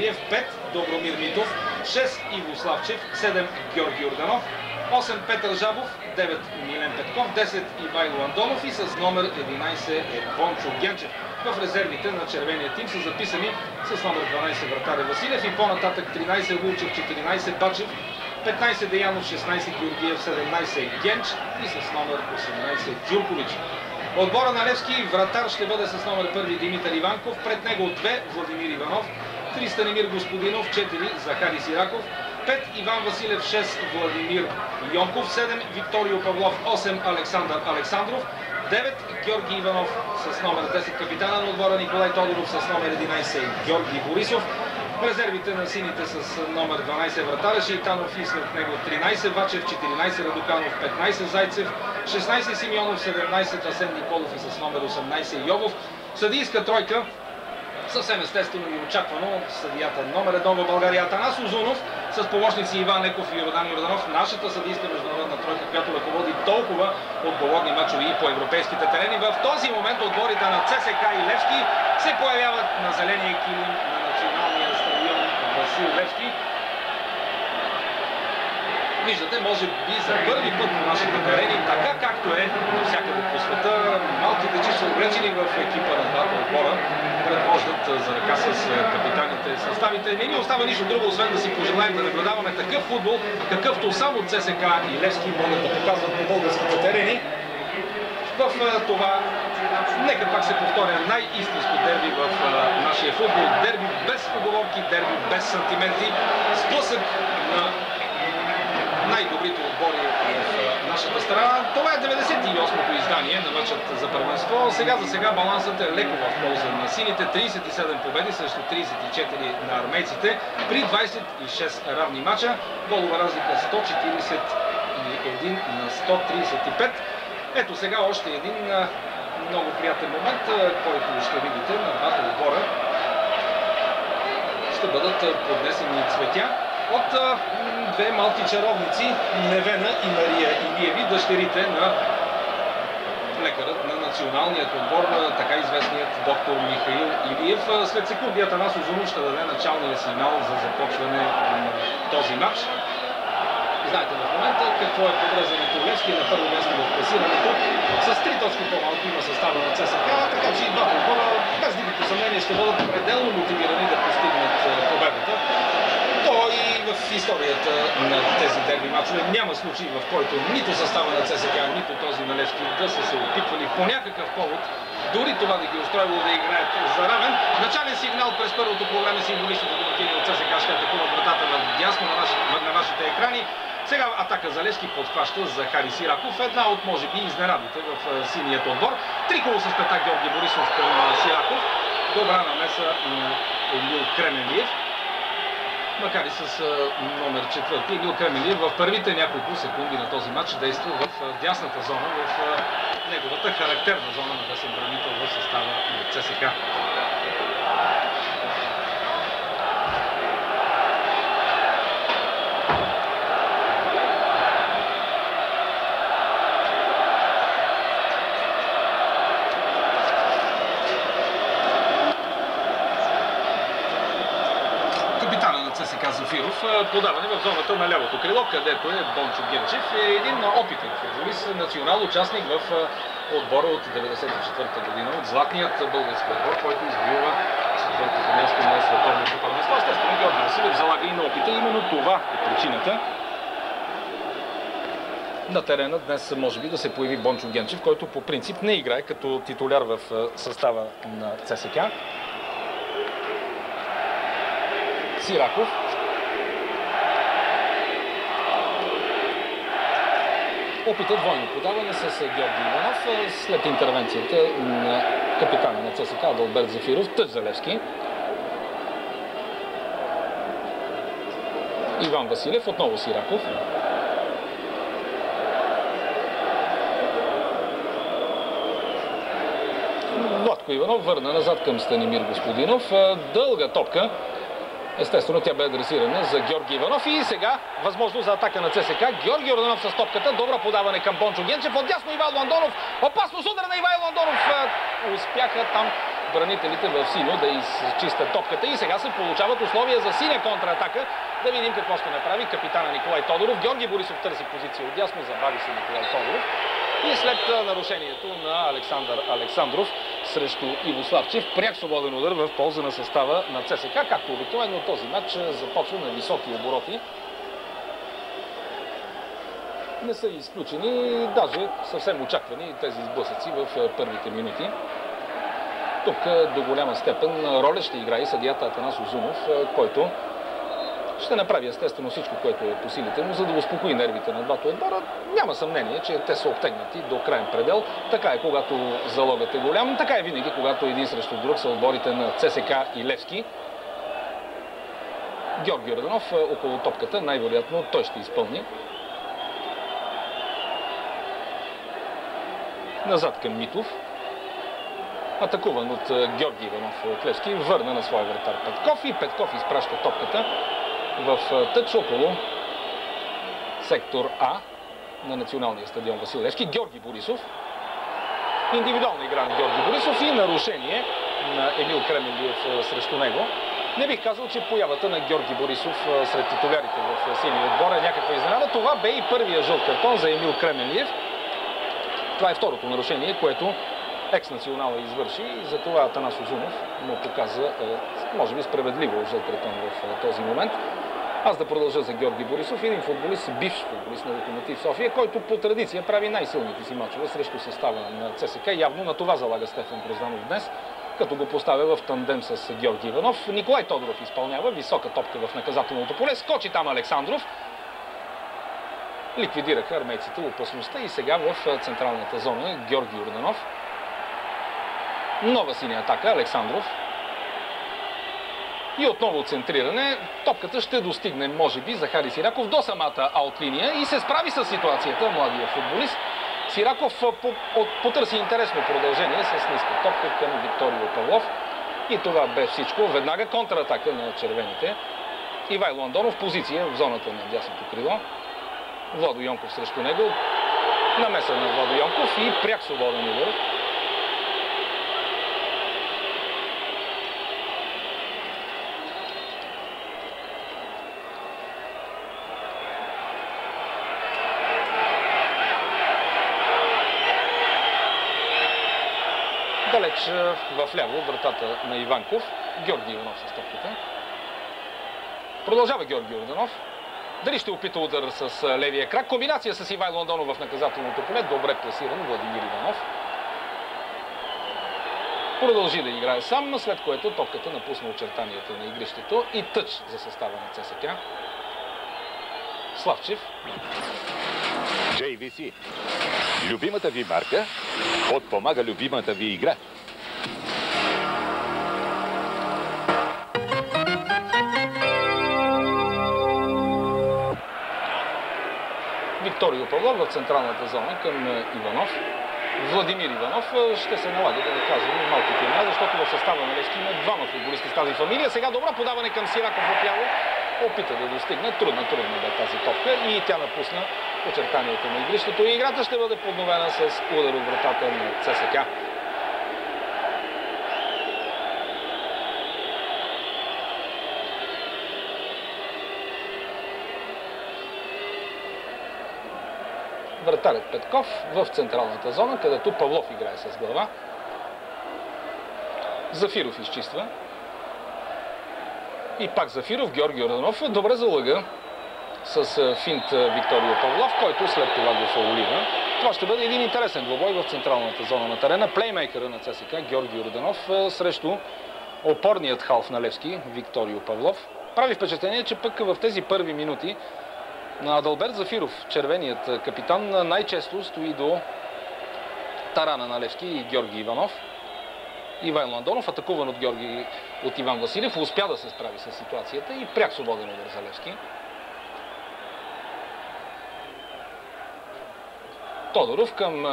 Георгиев, 5 Добромир Митов, 6 Иво Славчев, 7 Георги Йорданов, 8 Петър Жабов, 9 Милен Петков, 10 Ивайло Андонов и с номер 11 е Бончо Генчев. В резервите на червения тим са записани с номер 12 вратаря Василев и по-нататък 13 Лулчев, 14 Бачев, 15 Деянов, 16 Георгиев, 17 Генч и с номер 18 Джуркович. Отбора на Левски вратар ще бъде с номер 1 Димитър Иванков, пред него 2 Владимир Иванов, 3 Станимир Господинов, 4 Захари Сираков, 5 Иван Василев, 6 Владимир Йонков, 7 Викторио Павлов, 8 Александър Александров, 9 Георги Иванов с номер 10 капитана на отбора Николай Тодоров с номер 11 Георги Борисов. Резервите на сините с номер 12 вратаря Шейтанов и след него 13 Вачев, 14 Радоканов, 15 Зайцев, 16 Симеонов, 17 Асен Николов и с номер 18 Йовов. Съдийска тройка, съвсем естествено и очаквано, съдията номер 1 в България Атанас Узунов с помощници Иван Леков и Йордан Йорданов. Нашата съдийска международна тройка, която ръководи толкова отговорни мачове и по европейските терени. В този момент отборите на ЦСК и Левски се появяват на зеления килим на националния стадион Васил Левски. Виждате, може би за първи път на нашите терени, така както е навсякъде по света, малки дечи са облечени в екипа на двата отбора, предвождат за ръка с капитаните съставите. Не ни остава нищо друго, освен да си пожелаем да наблюдаваме такъв футбол, какъвто само ЦСК и Левски могат да показват на българските терени. В това, нека пак се повторя, най-истинско дерби в нашия футбол. Дерби без поговорки, дерби без сантименти, сблъсък на най-добрите отбори в нашата страна. Това е 98-то издание на матчът за първенство. Сега за сега балансът е леко в полза на сините. 37 победи срещу 34 на армейците при 26 равни мача. Голова разлика 141 на 135. Ето сега още един много приятен момент, който ще видите на двата отбора. Ще бъдат поднесени цветя от две малки чаровници, Невена и Мария Илиеви, дъщерите на лекарът на националният отбор, така известният доктор Михаил Илиев. След секунди Атанас Узунов ще даде началния сигнал за започване на този матч. Знаете в момента какво е подрезането Левски на първо място в класирането. С 3 точки по-малко има състава на ЦСК, така че и двата отбора без никакво съмнение ще бъдат пределно мотивирани да постигнат победата. То и в историята на тези дерби мачове няма случай, в който нито състава на ЦСК, нито този на Левски да са се опитвали по някакъв повод, дори това да ги устроило да играят за равен. Начален сигнал през първото по време символичното домакини от ЦСК ще атакуват вратата надясно на вашите екрани. Сега атака за Левски подхваща Захари Сираков, една от може би изненадите в синият отбор. Триколо с пета Георги Борисов към Сираков. Добра намеса на Емил Кременлиев. Макар и с номер 4 Емил Кременлиев в първите няколко секунди на този матч действа в дясната зона, в неговата характерна зона на десен бранител в състава на ЦСК. ЦСК Зафиров, подаване в зоната на лявото крило, където е Бончо Генчев, един опитен футболист, национал, участник в отбора от 1994 година, от златният български отбор, който извоюва четвъртото място на световното първенство. Естествено, Георги Василев залага и на опита. Именно това е причината на терена днес може би да се появи Бончо Генчев, който по принцип не играе като титуляр в състава на ЦСК. Сираков. Опита двойно подаване с Георги Иванов след интервенцията на капитана на ЦСК Адалберт Зафиров, тъж за Левски. Иван Василев, отново Сираков. Владко Иванов върна назад към Станимир Господинов. Дълга топка. Естествено, тя бе адресирана за Георги Иванов и сега възможност за атака на ЦСК. Георги Йорданов с топката. Добро подаване към Бончо Генчев. Отдясно Ивайло Андонов. Опасност удар на Ивайло Андонов. Успяха там бранителите в синьо да изчистят топката и сега се получават условия за синя контратака. Да видим какво ще направи капитана Николай Тодоров. Георги Борисов търси позиция отдясно, забави се Николай Тодоров. И след нарушението на Александър Александров срещу Иво Славчев, пряк свободен удар в полза на състава на ЦСК. Както обикновено този матч започва на високи обороти. Не са изключени, даже съвсем очаквани тези сблъсъци в първите минути. Тук до голяма степен роля ще играе съдията Атанас Узунов, който ще направи естествено всичко, което е по силите му, за да успокои нервите на двата отбора. Няма съмнение, че те са обтегнати до крайен предел. Така е, когато залогът е голям, така е винаги, когато един срещу друг са отборите на ЦСК и Левски. Георги Йорданов около топката, най-вероятно той ще изпълни. Назад към Митов. Атакуван от Георги Иванов от Левски, върна на своя вратар Петков и Петков изпраща топката в тъч около сектор А на националния стадион Васил Левски. Георги Борисов. Индивидуална игра на Георги Борисов и нарушение на Емил Кременлиев срещу него. Не бих казал, че появата на Георги Борисов сред титулярите в синия отбор е някаква изненада. Това бе и първия жълт картон за Емил Кременлиев. Това е второто нарушение, което екс-национала извърши и затова Атанас Узунов му показа, може би справедливо жълт картон в този момент. Аз да продължа за Георги Борисов, един футболист, бивш футболист на Локомотив София, който по традиция прави най-силните си мачове срещу състава на ЦСК. Явно на това залага Стефан Грозданов днес, като го поставя в тандем с Георги Иванов. Николай Тодоров изпълнява висока топка в наказателното поле. Скочи там Александров. Ликвидираха армейците опасността и сега в централната зона Георги Йорданов. Нова синя атака, Александров. И отново центриране. Топката ще достигне, може би, Захари Сираков до самата аутлиния и се справи с ситуацията младия футболист. Сираков потърси интересно продължение с ниска топка към Викторио Павлов. И това бе всичко. Веднага контратака на червените. Ивайло Андонов, позиция в зоната на дясното крило. Владо Йонков срещу него. Намеса на Владо Йонков и пряк свободен удар. Далеч в ляво вратата на Иванков. Георги Иванов с топката. Продължава Георги Йорданов. Дали ще опита удар с левия крак. Комбинация с Ивайло Андонов в наказателното поле. Добре пласиран Владимир Иванов. Продължи да играе сам, след което топката напусна очертанията на игрището и тъч за състава на ЦСК. Славчев. JVC. Любимата ви марка подпомага любимата ви игра. Викторио Павлов в централната зона към Иванов. Владимир Иванов ще се налага да кажем малките имена, защото в състава на Левски има двама футболисти с тази фамилия. Сега добро подаване към Сираков отляво. Опита да достигне. Трудна бе тази топка и тя напусна очертанията на игрището. И играта ще бъде подновена с удар от вратата на ЦСК. Вратарят Петков в централната зона, където Павлов играе с глава. Зафиров изчиства. И пак Зафиров, Георги Йорданов добре залъга с финт Викторио Павлов, който след това го фаулира. Това ще бъде един интересен двобой в централната зона на терена. Плеймейкъра на ЦСК Георги Йорданов срещу опорният халф на Левски Викторио Павлов. Прави впечатление, че пък в тези първи минути на Адалберт Зафиров, червеният капитан, най-често стои до тарана на Левски и Георги Иванов. Ивайло Андонов, атакуван от Иван Василев, успя да се справи с ситуацията и пряк свободен удар за Левски. Тодоров към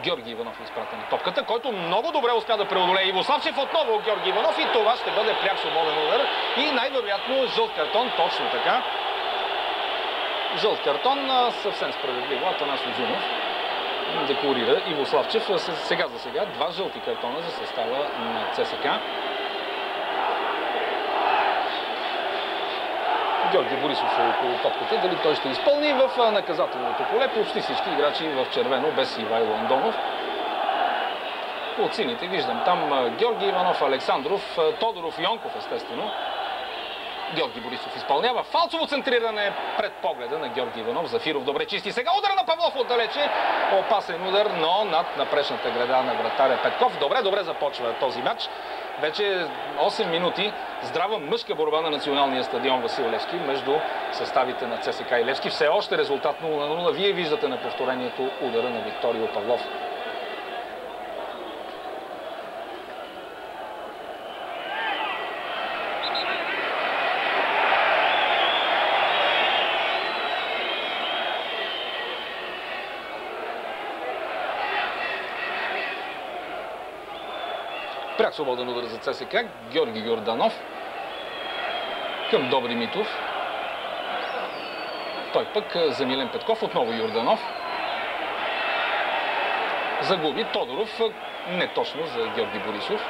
Георги Иванов изпратена топката, който много добре успя да преодолее Иво Славчев. Отново Георги Иванов и това ще бъде пряк свободен удар и най-вероятно жълт картон, точно така. Жълт картон, съвсем справедливо, Атанас Узунов декларира Иво Славчев. Сега за сега 2 жълти картона за състава на ЦСКА. Георги Борисов е около топката. Дали той ще изпълни в наказателното поле? Почти всички играчи в червено, без Ивайло Андонов. От сините виждам там Георги Иванов, Александров, Тодоров, Йонков естествено. Георги Борисов изпълнява фалцово центриране пред погледа на Георги Иванов. Зафиров добре чисти. Сега удар на Павлов отдалече. Опасен удар, но над напречната града на вратаря Петков. Добре започва този матч. Вече 8 минути здрава мъжка борба на националния стадион Васил Левски между съставите на ЦСКА и Левски. Все още резултат 0-0. Вие виждате на повторението удара на Викторио Павлов. Пряк свободен удар за ЦСКА. Георги Йорданов към Добри Митов. Той пък за Милен Петков. Отново Йорданов. Загуби Тодоров. Не точно за Георги Борисов.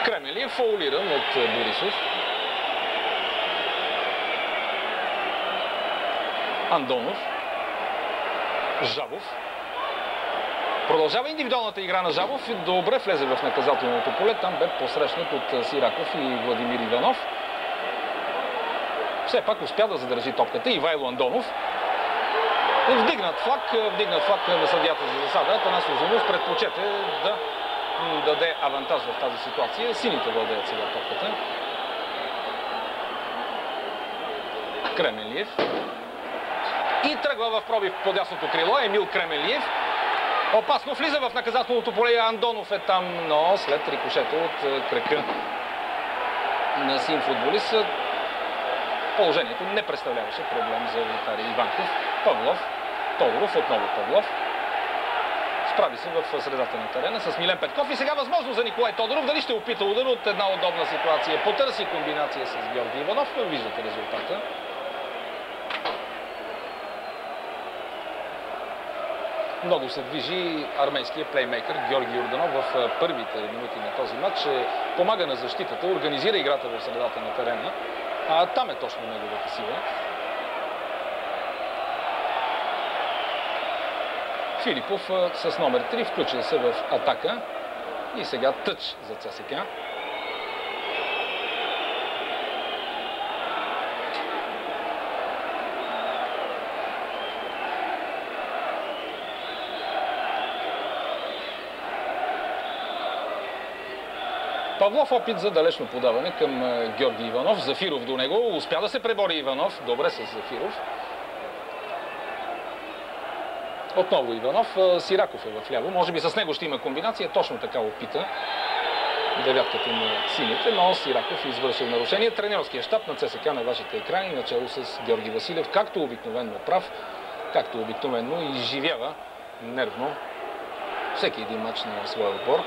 Кремелиев фаулиран от Борисов. Андонов. Жабов. Продължава индивидуалната игра на Жабов и добре влезе в наказателното поле. Там бе посрещнат от Сираков и Владимир Иванов. Все пак успя да задържи топката Ивайло Андонов. Вдигнат флаг на съдията за засада. Атанас Узунов предпочете да даде авантаж в тази ситуация. Сините владеят сега топката. Кремелиев. И тръгва в пробив по дясното крило Емил Кремелиев. Опасно влиза в наказателното поле. Андонов е там, но след рикошето от крака на син футболист положението не представляваше проблем за вратаря Иванков. Павлов, Тодоров, отново Павлов. Справи се в средата на терена с Милен Петков и сега възможно за Николай Тодоров. Дали ще опита удар от една удобна ситуация? Потърси комбинация с Георги Иванов. Виждате резултата. Много се движи армейския плеймейкър Георги Йорданов в първите минути на този матч. Помага на защитата, организира играта в средата на терена. А там е точно неговата сила. Филипов с номер 3 включен се в атака. И сега тъч за ЦСКА. Павлов опит за далечно подаване към Георги Иванов. Зафиров до него. Успя да се пребори Иванов. Добре с Зафиров. Отново Иванов. Сираков е в ляво. Може би с него ще има комбинация. Точно така опита девятката на сините, но Сираков извършил нарушение. Тренерския щаб на ЦСКА на вашите екрани, начало с Георги Василев, както обикновено прав, както обикновено изживява нервно всеки един мач на своя отбор.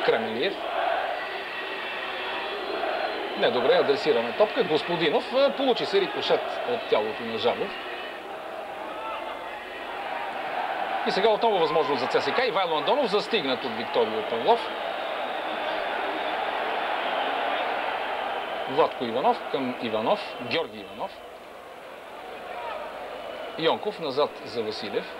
Кремелиев. Недобре адресирана топка. Господинов. Получи се рикошет от тялото на Жабов. И сега отново възможност за ЦСКА. Ивайло Андонов застигнат от Викторио Павлов. Владко Иванов към Иванов. Георги Иванов. Йонков назад за Василев.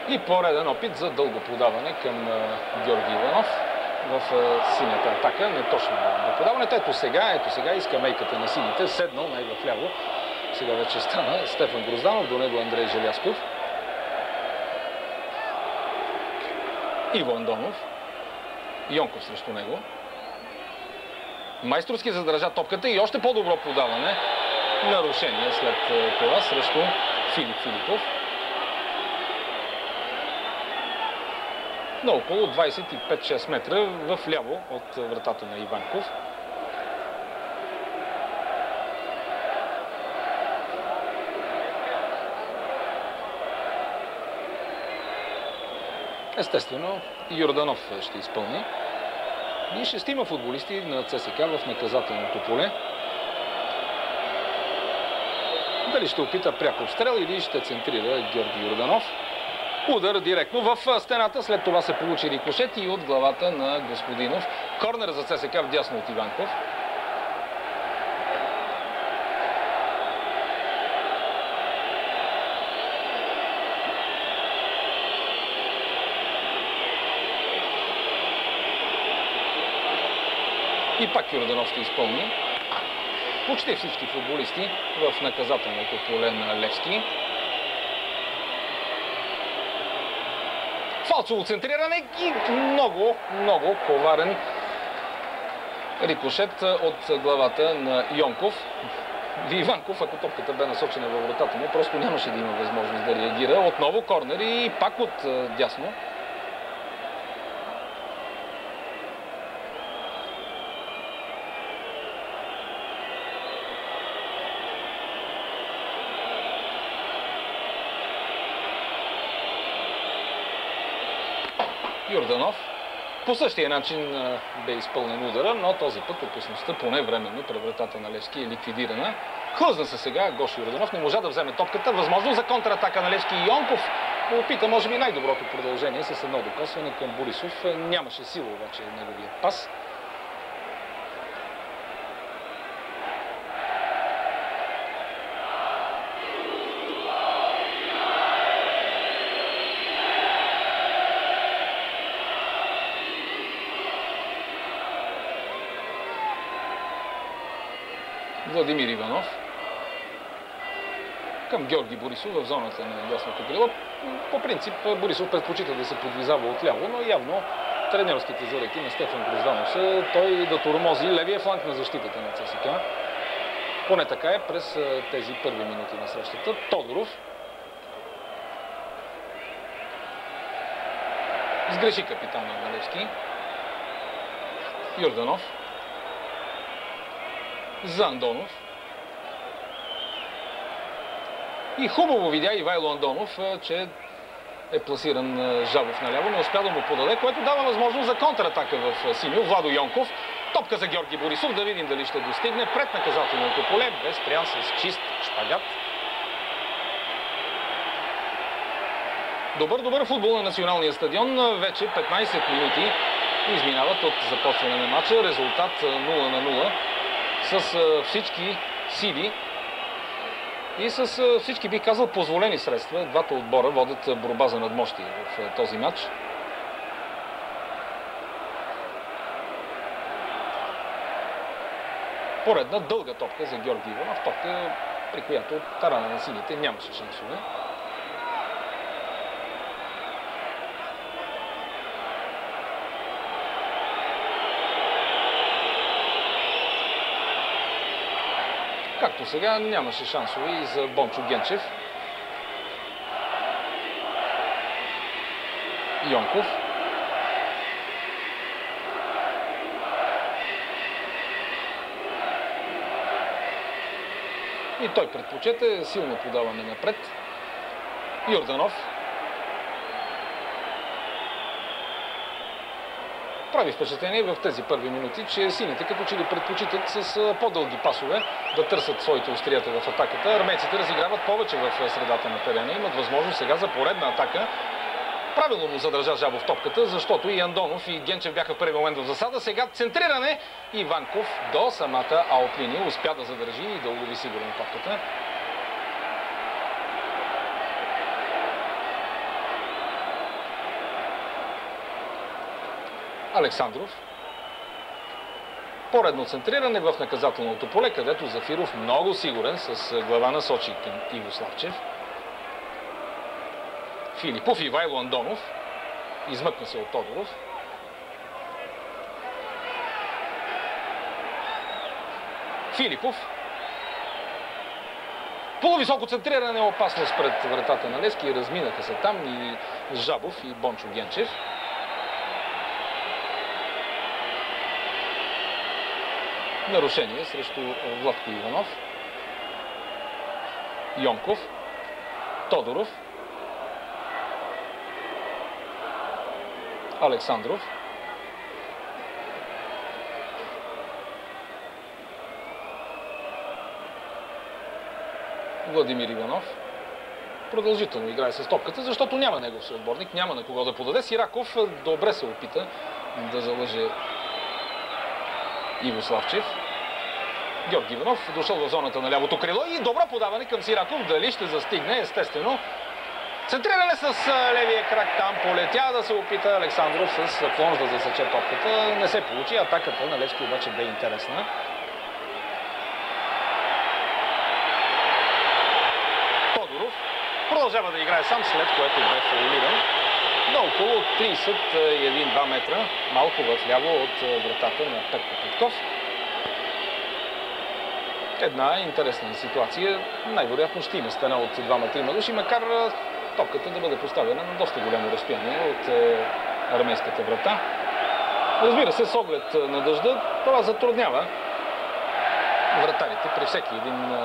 И пореден опит за дълго подаване към Георги Иванов в синята атака. Не точно на подаването. Ето сега и скамейката на сините. Седнал най-вляво. Сега вече стана Стефан Грозданов, до него Андрей Желясков. Иво Андонов. Йонков срещу него. Майсторски задържа топката и още по-добро подаване. Нарушение след това срещу Филип Филипов. На около 25-6 метра в ляво от вратата на Иванков. Естествено, Йорданов ще изпълни. И шестима футболисти на ЦСКА в наказателното поле. Дали ще опита пряк обстрел или ще центрира Георги Йорданов. Удар директно в стената, след това се получи рикошет и от главата на Господинов. Корнер за ЦСКА вдясно от Иванков. И пак Йорданов ще изпълни. Почти всички футболисти в наказателното поле на Левски. Фалцово центриране и много коварен рикошет от главата на Йонков. Иванков, ако топката бе насочена във вратата му, просто нямаше да има възможност да реагира. Отново корнер и пак от дясно. Йорданов. По същия начин бе изпълнен удара, но този път опасността поне временно пред вратата на Левски е ликвидирана. Хлъзна се сега Гошо Йорданов, не можа да вземе топката. Възможно за контратака на Левски и Йонков. Опита, може би, най-доброто продължение с едно докосване към Борисов. Нямаше сила обаче неговият пас. Владимир Иванов към Георги Борисов в зоната на дясното крило. По принцип Борисов предпочита да се подвизава отляво, но явно тренерските заръки на Стефан Грозданов са той да тормози левия фланг на защитата на ЦСКА. Поне така е през тези първи минути на срещата. Тодоров сгреши капитана на Левски. Йорданов за Андонов. И хубаво видя Ивайло Андонов, че е пласиран Жабов наляво. Не успя да му подаде, което дава възможност за контратака в синьо. Владо Йонков. Топка за Георги Борисов. Да видим дали ще достигне пред наказателното поле. Без спрян с чист шпагат. Добър футбол на националния стадион. Вече 15 минути изминават от започване на матча. Резултат 0-0. С всички сили и с всички, бих казал, позволени средства. Двата отбора водят борба за надмощие в този матч. Поредна дълга топка за Георги Иванов. Топка, при която тарана на сините нямаше шансове. Както сега нямаше шансове и за Бончо Генчев. Йонков. И той предпочете силно подаване напред. Йорданов. Прави впечатление в тези първи минути, че сините като че ли предпочитат с по-дълги пасове да търсят своите острията в атаката. Армейците разиграват повече в средата на терена. Имат възможност сега за поредна атака. Правилно му задържа Жабов топката, защото и Андонов и Генчев бяха в първи момент в засада. Сега центриране. Иванков до самата аутлиния успя да задържи и да улови сигурно топката. Александров. Поредно центриране в наказателното поле, където Зафиров много сигурен с глава насочи към Иво Славчев. Филипов, Ивайло Андонов. Измъкна се от Тодоров. Филипов. Полувисоко центриране, опасност пред вратата на Левски. Разминаха се там и Жабов и Бончо Генчев. Нарушение срещу Владко Иванов. Йонков. Тодоров. Александров. Владимир Иванов. Продължително играе с топката, защото няма негов съотборник, няма на кого да подаде. Сираков добре се опита да залъже Иво Славчев. Георги Иванов дошъл в зоната на лявото крило и добро подаване към Сираков. Дали ще застигне, естествено. Центриране с левия крак, там полетя да се опита Александров с плонж да засече топката. Не се получи, атаката на Левски обаче бе интересна. Тодоров продължава да играе сам, след което бе фаулиран на около 31-2 метра, малко в ляво от вратата на Петко Петков. Една интересна ситуация. Най-вероятно ще има стена от 2-3 души, макар топката да бъде поставена на доста голямо разстояние от армейската врата. Разбира се, с оглед на дъжда, това затруднява вратарите при всеки един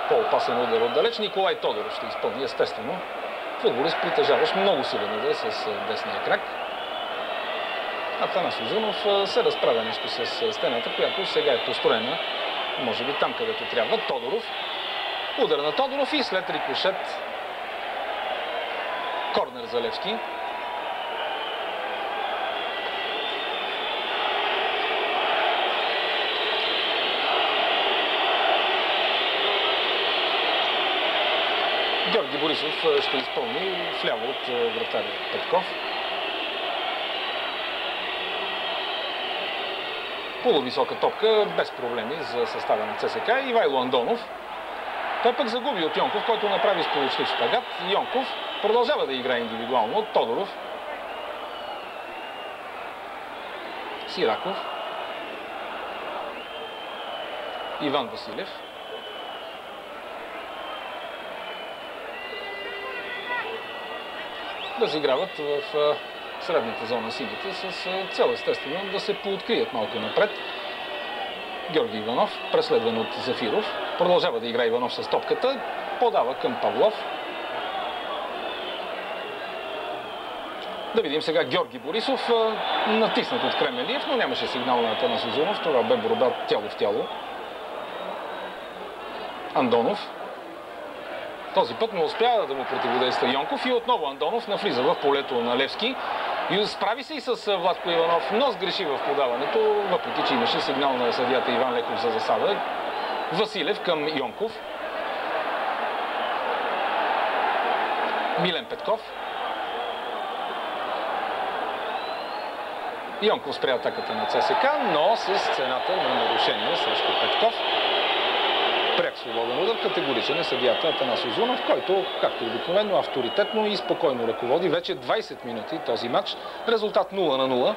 по-опасен удар отдалеч. Николай Тодоров ще изпълни, естествено. Футболист, притежаващ много силен удар с десния крак. Атанас Узунов се разправя нещо с стената, която сега е построена, може би там, където трябва. Тодоров. Удар на Тодоров и след рикошет корнер за Левски. Георги Борисов ще изпълни вляво от вратаря Петков. Полувисока топка, без проблеми за състава на ЦСК. Ивайло Андонов. Той пък загуби от Йонков, който направи сполучлив шпагат. Йонков продължава да играе индивидуално от Тодоров. Сираков. Иван Василев. Разиграват в средната зона сините с цел, естествено, да се пооткрият малко напред. Георги Иванов, преследван от Зафиров. Продължава да играе Иванов с топката. Подава към Павлов. Да видим сега Георги Борисов, натиснат от Кремелиев, но нямаше сигнал на Атанас Узунов. Това бе борба тяло в тяло. Андонов. Този път не успява да му противодейства Йонков и отново Андонов навлиза в полето на Левски. И справи се и с Владко Иванов, но сгреши в подаването, въпреки че имаше сигнал на съдията Иван Леков за засада. Василев към Йонков. Милен Петков. Йонков спря атаката на ЦСК, но с цената на нарушение срещу Петков. Пряк свободен удар, категоричен е съдията Атанас Узунов, който, както обикновено, авторитетно и спокойно ръководи вече 20 минути този матч. Резултат 0-0.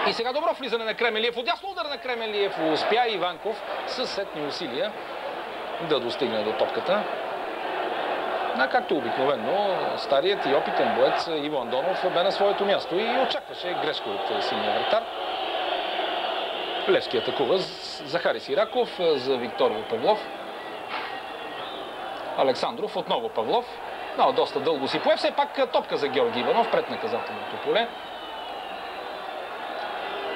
И сега добро влизане на Кремелиев. Отдясно удар на Кремелиев. Успя Иванков със сетни усилия да достигне до топката. А както обикновено, старият и опитен боец Иво Андонов бе на своето място и очакваше грешка от синия вратар. Левски атакува Захари Сираков за Викторио Павлов. Александров, отново Павлов. Но доста дълго си пое. Все пак топка за Георги Иванов пред наказателното поле.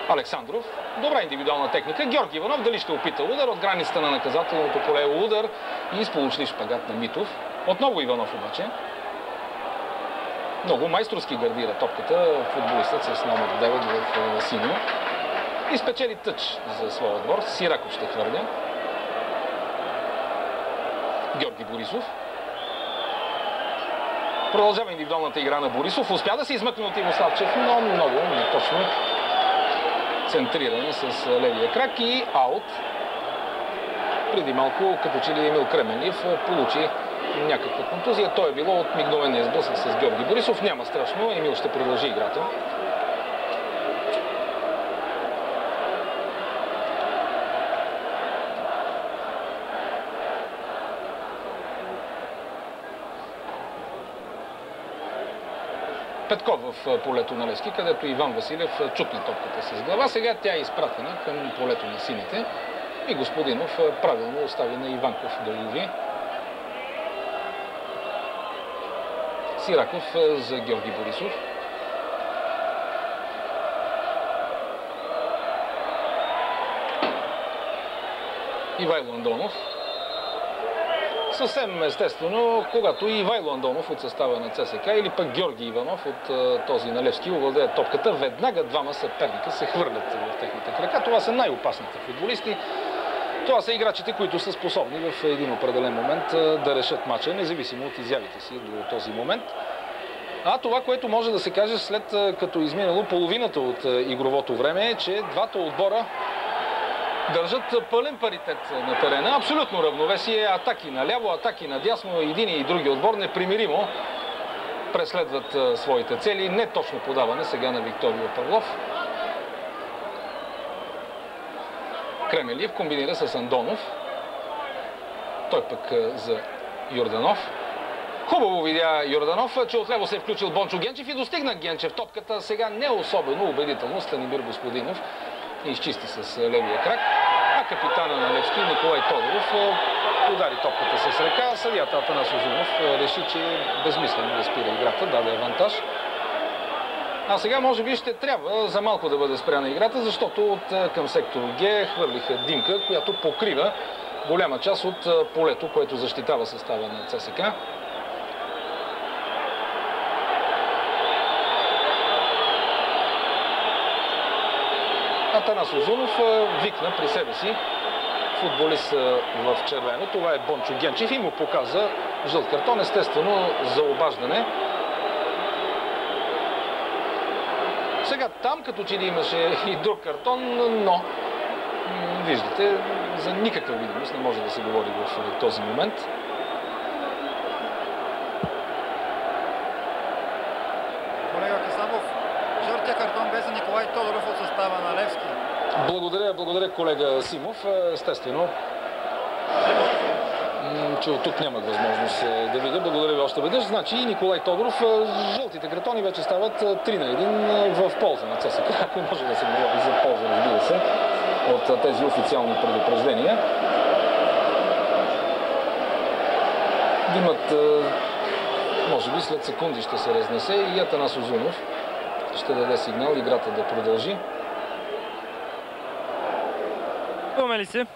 Александров. Добра индивидуална техника. Георги Иванов дали ще опита удар от границата на наказателното поле. Удар и сполучлив шпагат на Митов. Отново Иванов обаче. Много майсторски гардира топката футболистът с номер 9 в синьо. И спечели тъч за своя отбор. Сираков ще хвърля. Георги Борисов. Продължава индивидуалната игра на Борисов. Успя да се измъкне от Иво Славчев, но много неточно центриране с левия крак и аут. Преди малко, като че ли Емил Кременлиев получи някаква контузия. Той е било от мигновения сблъсък с Георги Борисов. Няма страшно. Емил ще продължи играта. Петков в полето на Левски, където Иван Василев чукна топката с глава. Сега тя е изпратена към полето на сините и Господинов правилно остави на Иванков да лови. Сираков за Георги Борисов. Ивайло Андонов. Съвсем естествено, когато и Ивайло Андонов от състава на ЦСК или пък Георги Иванов от този на Левски овладеят топката, веднага двама съперника се хвърлят в техните крака. Това са най-опасните футболисти. Това са играчите, които са способни в един определен момент да решат мача, независимо от изявите си до този момент. А това, което може да се каже след като изминало половината от игровото време, е, че двата отбора държат пълен паритет на терена. Абсолютно равновесие. Атаки наляво, атаки надясно. Един и други отбор непримиримо преследват своите цели. Не точно подаване сега на Викторио Павлов. Кремелиев комбинира с Андонов. Той пък за Йорданов. Хубаво видя Йорданов, че отляво се е включил Бончо Генчев и достигна Генчев. Топката сега не особено убедително. Станимир Господинов изчисти с левия крак. А капитана на Левски Николай Тодоров удари топката с ръка. Съдията Атанас Узунов реши, че е безмислено да спира играта, даде авантаж. А сега може би ще трябва за малко да бъде спряна играта, защото от към сектор Г хвърлиха димка, която покрива голяма част от полето, което защитава състава на ЦСК. Атанас Узунов викна при себе си футболист в червено. Това е Бончо Генчев и му показа жълт картон, естествено за обаждане. Сега там като че ли имаше и друг картон, но виждате, за никаква видимост не може да се говори в този момент. Колега Касабов, жълтия картон бе за Николай Тодоров от състава на Левски. Благодаря колега Симов. Естествено, че от тук нямах възможност да видя. Благодаря ви още веднъж. Значи и Николай Тодоров, жълтите картони вече стават 3-1 в полза на ЦСКА. Ако може да се говори за полза, разбира се, от тези официални предупреждения. Димът, може би след секунди ще се разнесе и Атанас Узунов ще даде сигнал играта да продължи. Чуваме ли се?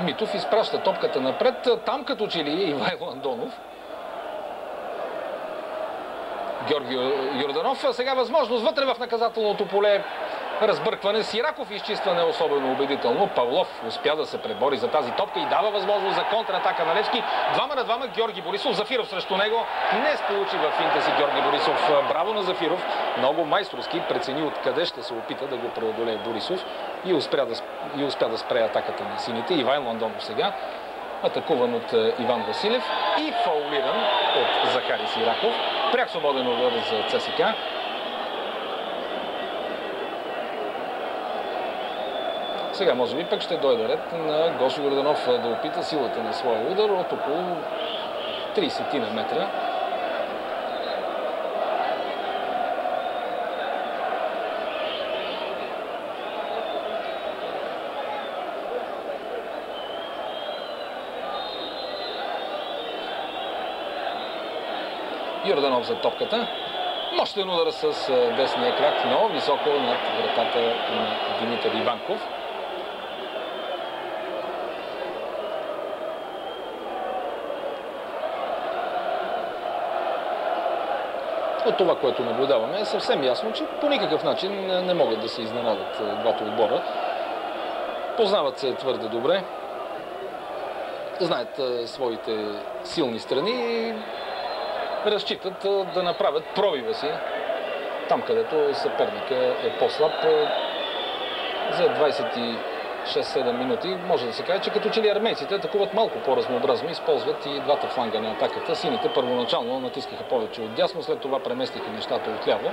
Митов изпраща топката напред. Там като че ли Ивайло Андонов. Георги Йорданов. Сега възможност вътре в наказателното поле. Разбъркване. Сираков изчистване особено убедително. Павлов успя да се пребори за тази топка и дава възможност за контратака на Левски. 2 на 2 Георги Борисов. Зафиров срещу него. Не сполучи в финта си Георги Борисов. Браво на Зафиров. Много майсторски прецени откъде ще се опита да го преодолее Борисов и успя да спре атаката на сините. Ивайло Андонов сега. Атакуван от Иван Василев и фаулиран от Захари Сираков. Пряк свободен удар за ЦСК. Сега може би пък ще дойде ред на Гошо Йорданов да опита силата на своя удар от около 30 на метра. Йорданов за топката. Мощен удар с десния крак, но високо над вратата на Димитър Иванков. От това, което наблюдаваме, е съвсем ясно, че по никакъв начин не могат да се изненадат двата отбора. Познават се твърде добре, знаят своите силни страни и разчитат да направят пробива си там, където съперника е по-слаб. За 26-7 минути може да се каже, че като че ли армейците атакуват малко по-разнообразно, използват и двата фланга на атаката. Сините първоначално натискаха повече от дясно, след това преместиха нещата отляво.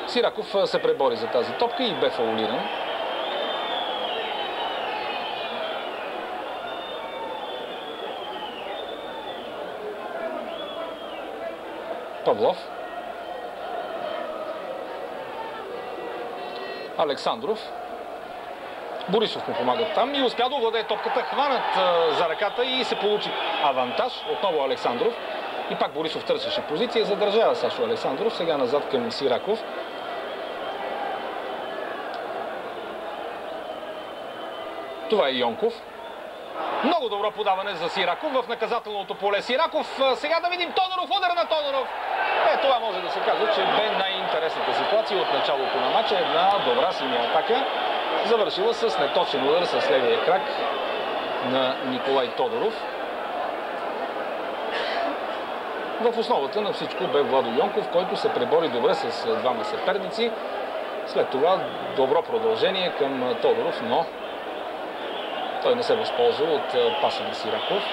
Сираков се пребори за тази топка и бе фаулиран. Павлов. Александров. Борисов му помага там и успя да овладее топката, хванат за ръката и се получи авантаж. Отново Александров. И пак Борисов търсеше позиция, задържава Сашо Александров. Сега назад към Сираков. Това е Йонков. Много добро подаване за Сираков в наказателното поле. Сираков, сега да видим Тодоров, удар на Тодоров. Това може да се каже, че бе най-интересната ситуация от началото на матча. Една добра синя атака, завършила с неточен удар с левия крак на Николай Тодоров. В основата на всичко бе Владо Йонков, който се пребори добре с двама съперници. След това добро продължение към Тодоров, но той не се възползва от паса на Сираков.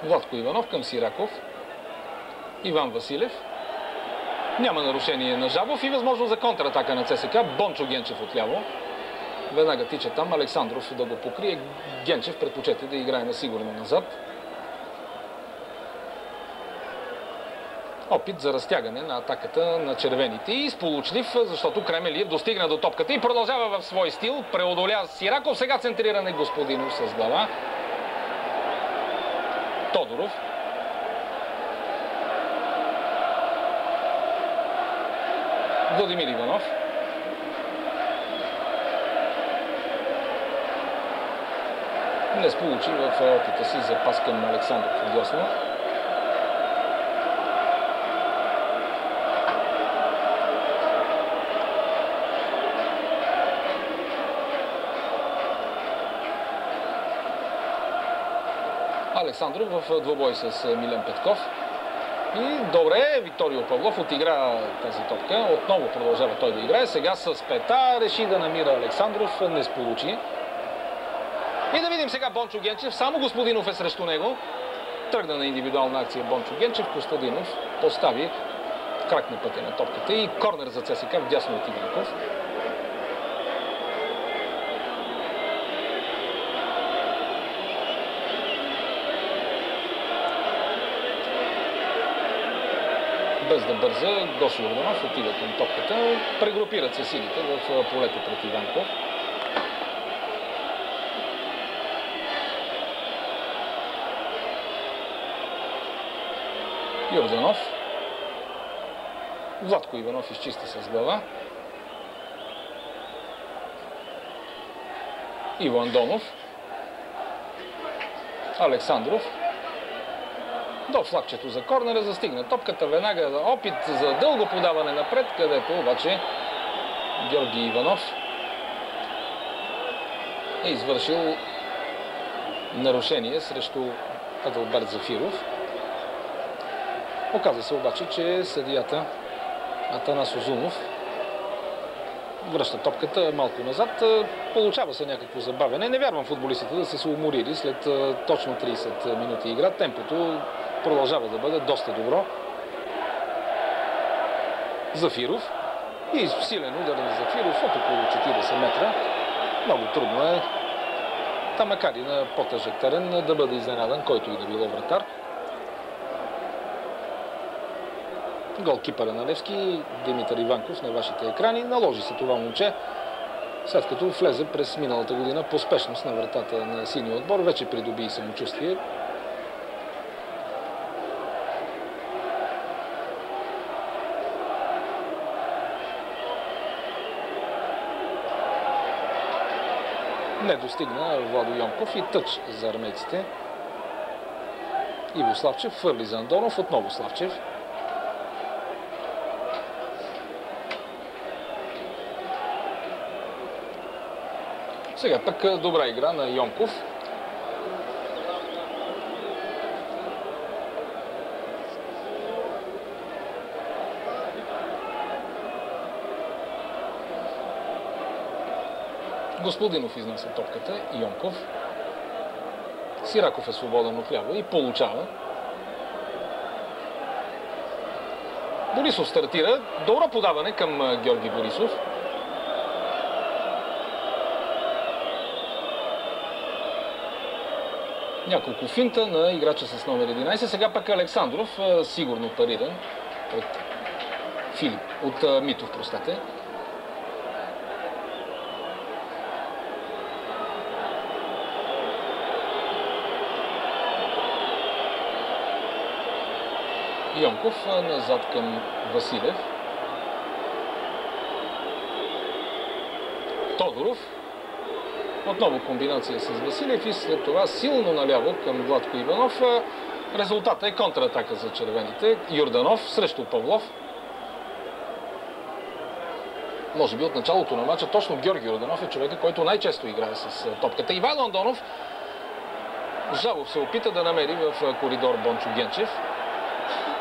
Владко Иванов към Сираков. Иван Василев. Няма нарушение на Жабов и възможност за контратака на ЦСКА. Бончо Генчев отляво. Веднага тича там Александров да го покрие. Генчев предпочете да играе насигурно назад. Опит за разтягане на атаката на червените и сполучлив, защото Кремелиев достигна до топката и продължава в свой стил. Преодоля Сираков, сега центриране Господинов с глава. Тодоров. Владимир Иванов. Не сполучи в опита си за пас към Александров отдясно. Александров в двобой с Милен Петков. И добре, Викторио Павлов отигра тази топка. Отново продължава той да играе. Сега с пета реши да намира Александров. Не сполучи. И да видим сега Бончо Генчев. Само Господинов е срещу него. Тръгна на индивидуална акция Бончо Генчев. Костадинов постави крак на пътя на топката и корнер за ЦСКА вдясно от Иванков. Без да бърза, Гошо Йорданов отива към топката. Прегрупират се силите в полето пред Иванков. Йорданов. Владко Иванов изчисти с глава. Иво Андонов. Александров. До флагчето за корнера застигна топката. Веднага опит за дълго подаване напред, където обаче Георги Иванов е извършил нарушение срещу Адалберт Зафиров. Оказва се обаче, че съдията Атанас Озунов връща топката малко назад. Получава се някакво забавяне. Не вярвам футболистите да са се уморили след точно 30 минути игра. Темпото продължава да бъде доста добро. Зафиров и силен удар на Зафиров от около 40 метра. Много трудно е, макар и на по-тежък терен, да бъде изненадан, който и да било вратар. Голкипъра на Левски, Димитър Иванков на вашите екрани. Наложи се това момче, след като влезе през миналата година по спешност на вратата на синия отбор. Вече придоби и самочувствие. Не достигна Владо Йонков и тъч за армейците. Иво Славчев хвърли за Андонов, отново Славчев. Сега пък добра игра на Йонков. Господинов изнася топката и Йонков. Сираков е свободен отляво и получава. Борисов стартира. Добро подаване към Георги Борисов. Няколко финта на играча с номер 11. Сега пък Александров, сигурно париран от Митов, простете. Йонков назад към Василев. Тодоров. Отново комбинация с Василев и след това силно наляво към Владко Иванов. Резултатът е контратака за червените. Йорданов срещу Павлов. Може би от началото на матча точно Георги Йорданов е човека, който най-често играе с топката. Ивайло Андонов. Жабов се опита да намери в коридор Бончо Генчев.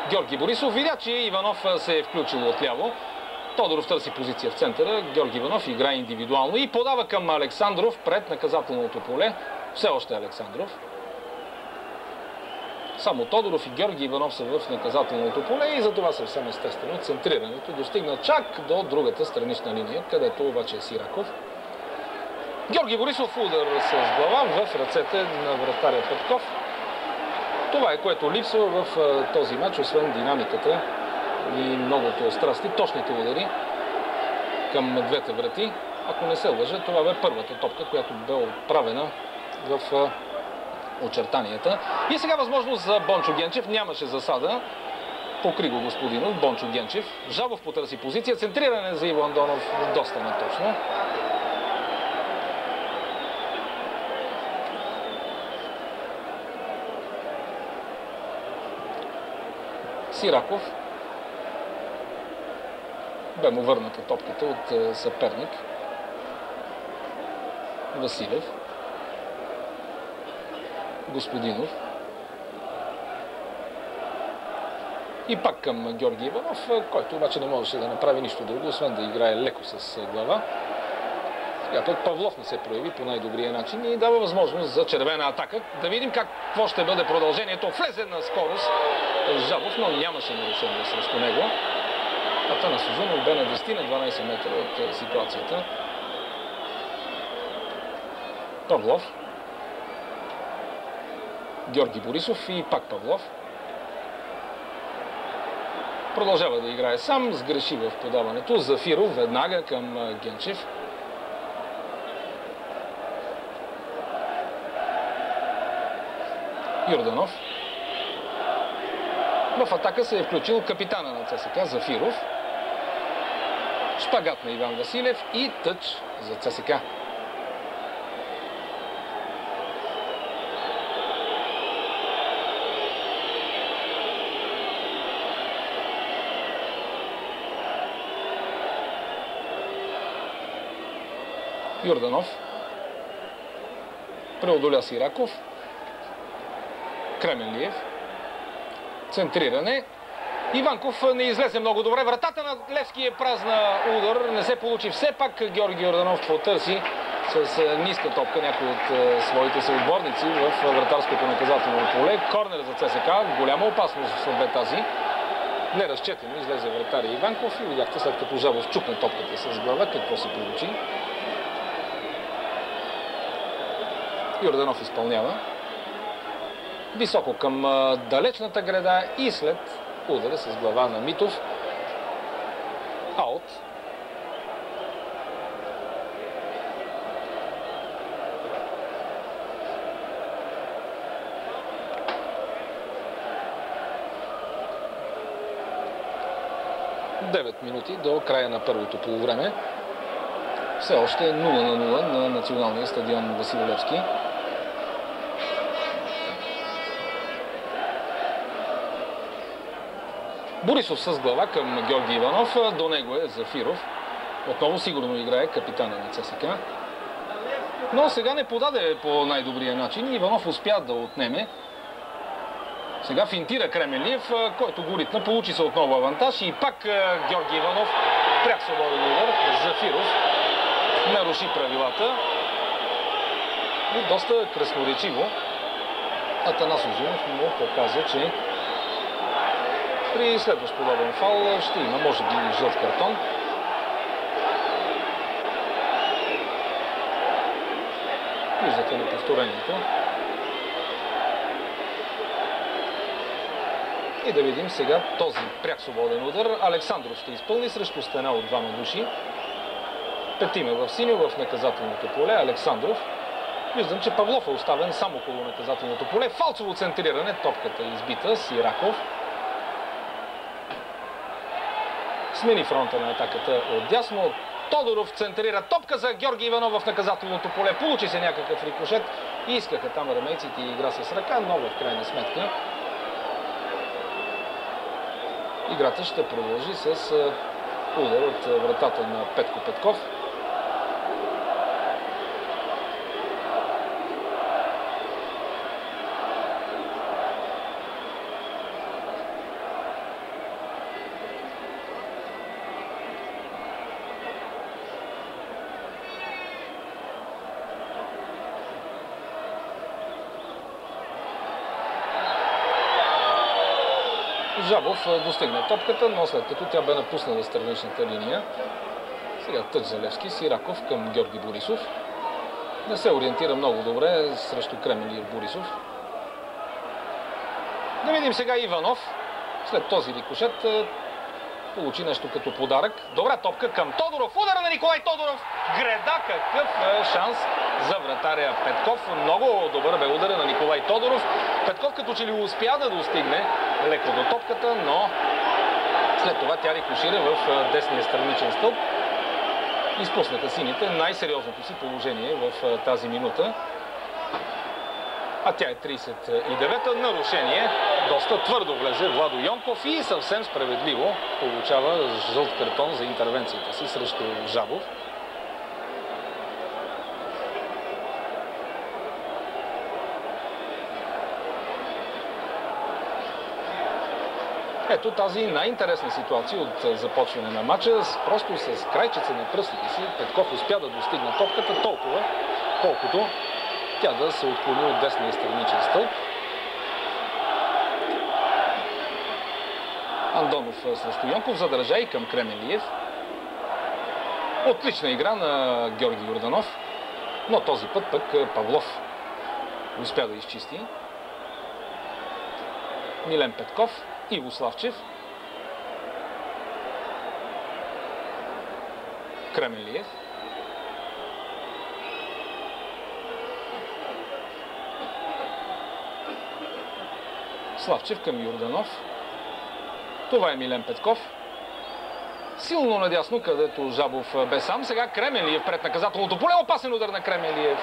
Георги Борисов видя, че Иванов се е включил отляво. Тодоров търси позиция в центъра. Георги Иванов играе индивидуално и подава към Александров пред наказателното поле. Все още Александров. Само Тодоров и Георги Иванов са в наказателното поле и затова съвсем естествено центрирането достигна чак до другата странична линия, където обаче е Сираков. Георги Борисов удар с глава в ръцете на вратаря Петков. Това е, което липсва в този матч, освен динамиката и многото страсти, точните удари към двете врати. Ако не се лъжа, това бе първата топка, която бе отправена в очертанията. И сега възможност за Бончо Генчев. Нямаше засада. Покри го Господинов. Бончо Генчев. Жабов потърси позиция. Центриране за Иво Андонов. Доста неточно. Сираков. Бе му върната топката от съперник. Василев. Господинов. И пак към Георги Иванов, който обаче не можеше да направи нищо друго, освен да играе леко с глава. Сега пък Павлов не се прояви по най-добрия начин и дава възможност за червена атака. Да видим какво ще бъде продължението. Влезе на скорост Жабов, но нямаше нарушение срещу него. Атанас Узунов бе на 10 на 12 метра от ситуацията. Павлов. Георги Борисов и пак Павлов. Продължава да играе сам, сгреши в подаването. Зафиров веднага към Генчев. Йорданов. В атака се е включил капитана на ЦСКА Зафиров. Шпагат на Иван Василев и тъч за ЦСКА. Йорданов преодоля Сираков. Кременлиев. Центриране. Иванков не излезе много добре. Вратата на Левски е празна. Удар. Не се получи. Все пак Георги Йорданов потърси с ниска топка някой от своите съотборници в вратарското наказателно поле. Корнер за ЦСКА. Голяма опасност бе тази. Неразчетено излезе вратаря Иванков и видяхте, след като Жабов чукна топката с глава, какво се получи. Йорданов изпълнява. Високо към далечната града и след удара с глава на Митов. Аут. Девет минути до края на първото полувреме. Все още 0-0 на националния стадион Васил Левски. Борисов с глава към Георги Иванов. До него е Зафиров. Отново сигурно играе капитана на ЦСКА. Но сега не подаде по най-добрия начин. Иванов успя да отнеме. Сега финтира Кременлиев, който го ритна. Получи се отново авантаж и пак Георги Иванов пряк свободен удар. Зафиров наруши правилата. И доста красноречиво Атанас Узунов му показа, че при следващ подобен фал ще има, може би, жълт картон. Виждате на повторението. И да видим сега този пряк свободен удар. Александров ще изпълни срещу стена от двама души. Петиме в синьо в наказателното поле. Александров. Виждам, че Павлов е оставен само около наказателното поле. Фалцово центриране. Топката е избита. Сираков смени фронта на атаката от дясно. Тодоров центрира топка за Георги Иванов в наказателното поле. Получи се някакъв рикошет. Искаха там армейците и игра с ръка, но в крайна сметка играта ще продължи с удар от вратата на Петко Петков. Жабов достигна топката, но след като тя бе напуснала страничната линия. Сега тъч за Левски. Сираков към Георги Борисов. Не се ориентира много добре срещу Кремелиев Борисов. Да видим сега Иванов. След този рикошет получи нещо като подарък. Добра топка към Тодоров. Удара на Николай Тодоров. Греда, какъв шанс за вратаря Петков. Много добър бе удара на Николай Тодоров. Петков като че ли успя да достигне леко до топката, но след това тя рикошира в десния страничен стълб. Изпуснаха сините най-сериозното си положение в тази минута. А тя е 39-та. Нарушение. Доста твърдо влезе Владо Йонков и съвсем справедливо получава жълт картон за интервенцията си срещу Жабов. Ето тази най-интересна ситуация от започване на матча. Просто с крайчица на пръстите си Петков успя да достигне топката толкова, колкото тя да се отклони от десния страничен стълб. Андонов срещу Йонков задържа и към Кремелиев. Отлична игра на Георги Йорданов, но този път пък Павлов успя да изчисти. Милен Петков, Иво Славчев, Кремелиев, Славчев към Йорданов. Това е Милен Петков. Силно надясно, където Жабов бе сам. Сега Кремелиев пред наказателното поле. Опасен удар на Кремелиев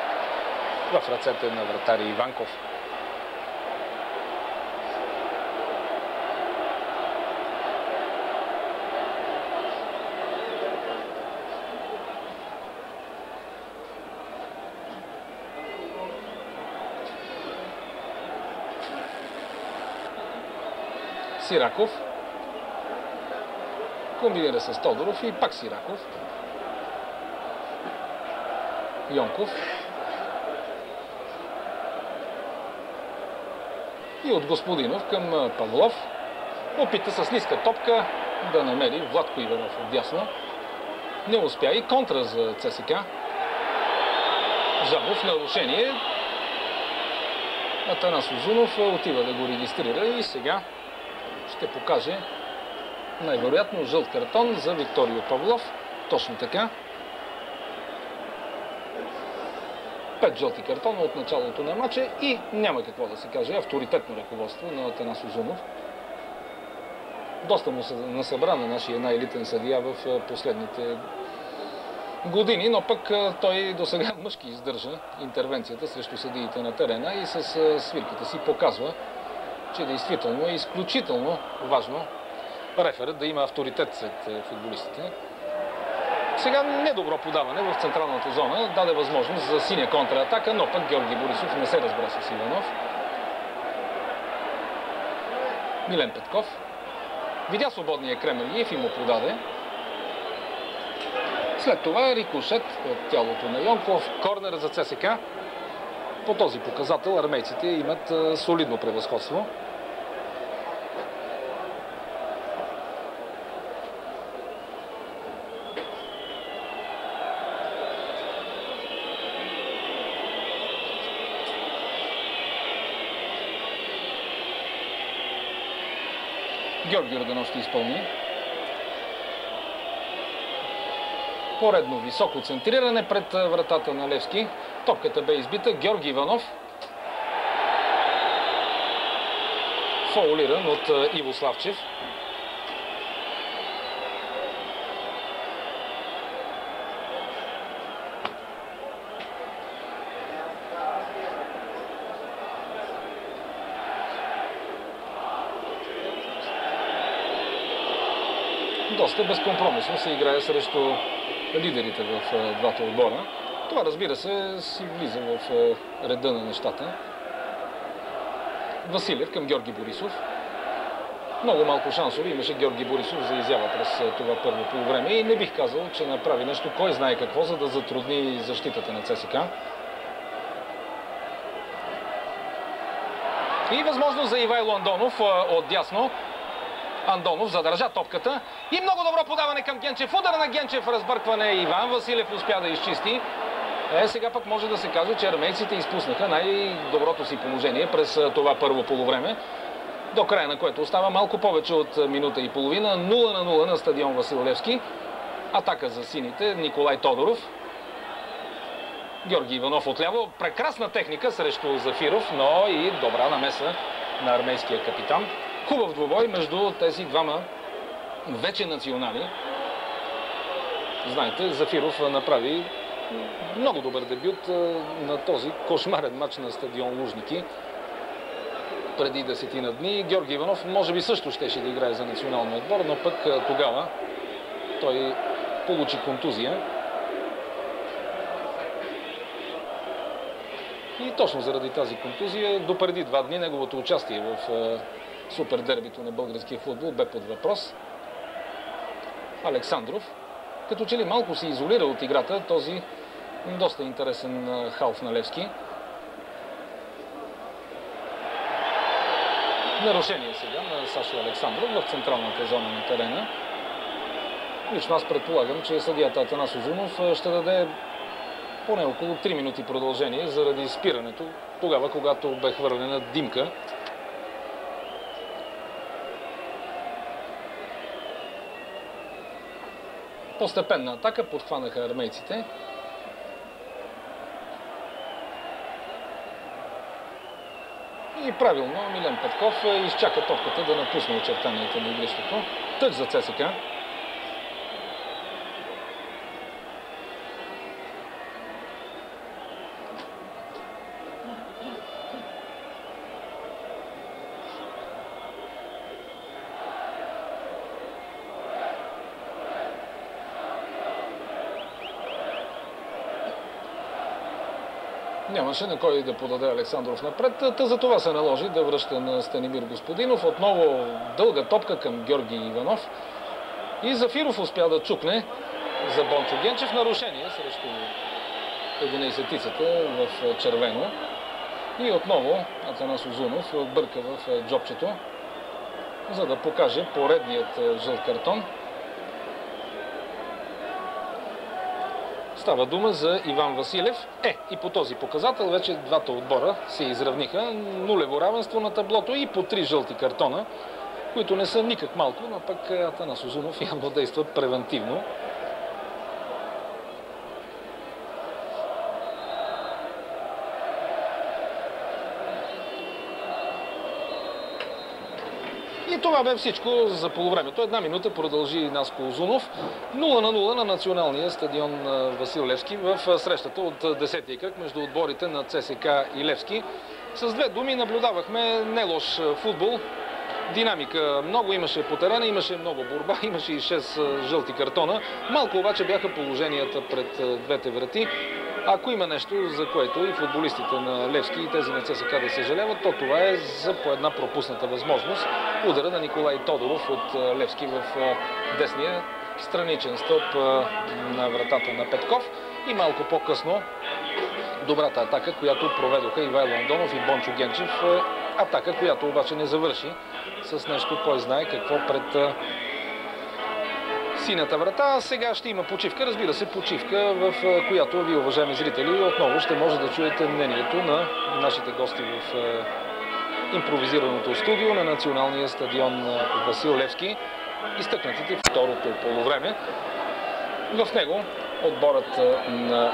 в ръцете на вратаря Иванков. Сираков комбинира с Тодоров и пак Сираков. Йонков. И от Господинов към Павлов. Опита с ниска топка да намери Владко Иванов отдясно. Не успя и контра за ЦСК. Жабов нарушение. Атанас Озунов отива да го регистрира и сега ще покаже най-вероятно жълт картон за Викторио Павлов. Точно така. 5 жълти картона от началото на матча и няма какво да се каже. Авторитетно ръководство на Атанас Озунов. Доста му се насъбра на нашия най-елитен съдия в последните години, но пък той досега мъжки издържа интервенцията срещу съдиите на терена и с свирката си показва, че действително е изключително важно реферът да има авторитет сред футболистите. Сега недобро подаване в централната зона даде възможност за синя контратака, но пък Георги Борисов не се разбра с Иванов. Милен Петков видя свободния Кремелиев и му подаде. След това рикошет от тялото на Йонков, корнер за ЦСК. По този показател армейците имат солидно превъзходство. Георги Йорданов ще изпълни. Поредно високо центриране пред вратата на Левски. Топката бе избита. Георги Иванов. Фаулиран от Иво Славчев. Доста безкомпромисно се играе срещу лидерите в двата отбора. Това, разбира се, си влиза в реда на нещата. Василев към Георги Борисов. Много малко шансове имаше Георги Борисов за изява през това първо полувреме и не бих казал, че направи нещо кой знае какво, за да затрудни защитата на ЦСКА. И възможност за Ивайло Андонов от дясно. Андонов задържа топката и много добро подаване към Генчев. Удар на Генчев, разбъркване. Иван Василев успя да изчисти. Сега пък може да се каже, че армейците изпуснаха най-доброто си положение през това първо полувреме, до края на което остава малко повече от минута и половина. 0-0 на стадион Васил Левски. Атака за сините. Николай Тодоров. Георги Иванов отляво. Прекрасна техника срещу Зафиров, но и добра намеса на армейския капитан. Хубав двубой между тези двама вече национали. Знаете, Зафиров направи много добър дебют на този кошмарен матч на стадион Лужники преди 10 дни. Георги Иванов може би също щеше да играе за националния отбор, но пък тогава той получи контузия. И точно заради тази контузия, допреди 2 дни неговото участие в супер дербито на българския футбол бе под въпрос. Александров, като че ли малко се изолира от играта, този доста интересен халф на Левски. Нарушение сега на Сашо Александров в централната зона на терена. Лично аз предполагам, че съдията Атанас Узунов ще даде поне около 3 минути продължение заради спирането, тогава когато бе хвърлена Димка. Постепенна атака подхванаха армейците. И правилно Милен Петков изчака топката да напусне очертанията на игрището. Тъч за ЦСКА. Нямаше на кой да подаде Александров напред. За това се наложи да връща на Станимир Господинов. Отново дълга топка към Георги Иванов. И Зафиров успя да чукне за Бончо Генчев. Нарушение срещу 11-тицата в червено. И отново Атанас Узунов бърка в джобчето, за да покаже поредният жълт картон. Става дума за Иван Василев. И по този показател вече двата отбора се изравниха. Нулево равенство на таблото и по 3 жълти картона, които не са никак малко, но пък Атанас Узунов явно действа превентивно. И това бе всичко за полувремето. 1 минута продължи Наско Узунов. 0-0 на националния стадион Васил Левски в срещата от 10-ти кръг между отборите на ЦСКА и Левски. С 2 думи наблюдавахме не лош футбол. Динамика много имаше по терена, имаше много борба, имаше и 6 жълти картона. Малко обаче бяха положенията пред двете врати. Ако има нещо, за което и футболистите на Левски и тези на ЦСКА да съжаляват, то това е за по една пропусната възможност. Удара на Николай Тодоров от Левски в десния страничен стълб на вратата на Петков. И малко по-късно добрата атака, която проведоха Ивайло Андонов и Бончо Генчев. Атака, която обаче не завърши с нещо, кой знае какво пред синята врата. Сега ще има почивка, разбира се, почивка, в която вие, уважаеми зрители, отново ще може да чуете мнението на нашите гости в импровизираното студио на националния стадион Васил Левски. Изтъкнатите второто полувреме. В него отборът на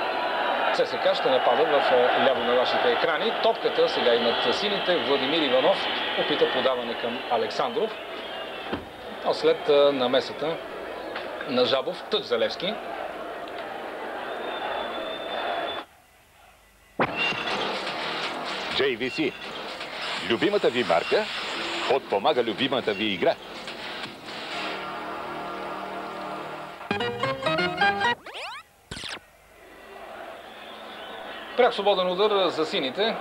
ЦСКА ще напада в ляво на вашите екрани. Топката сега имат сините. Владимир Иванов опита подаване към Александров. А след намесата на Жабов, тъч за Левски. JVC. Любимата ви марка подпомага любимата ви игра. Пряк свободен удар за сините.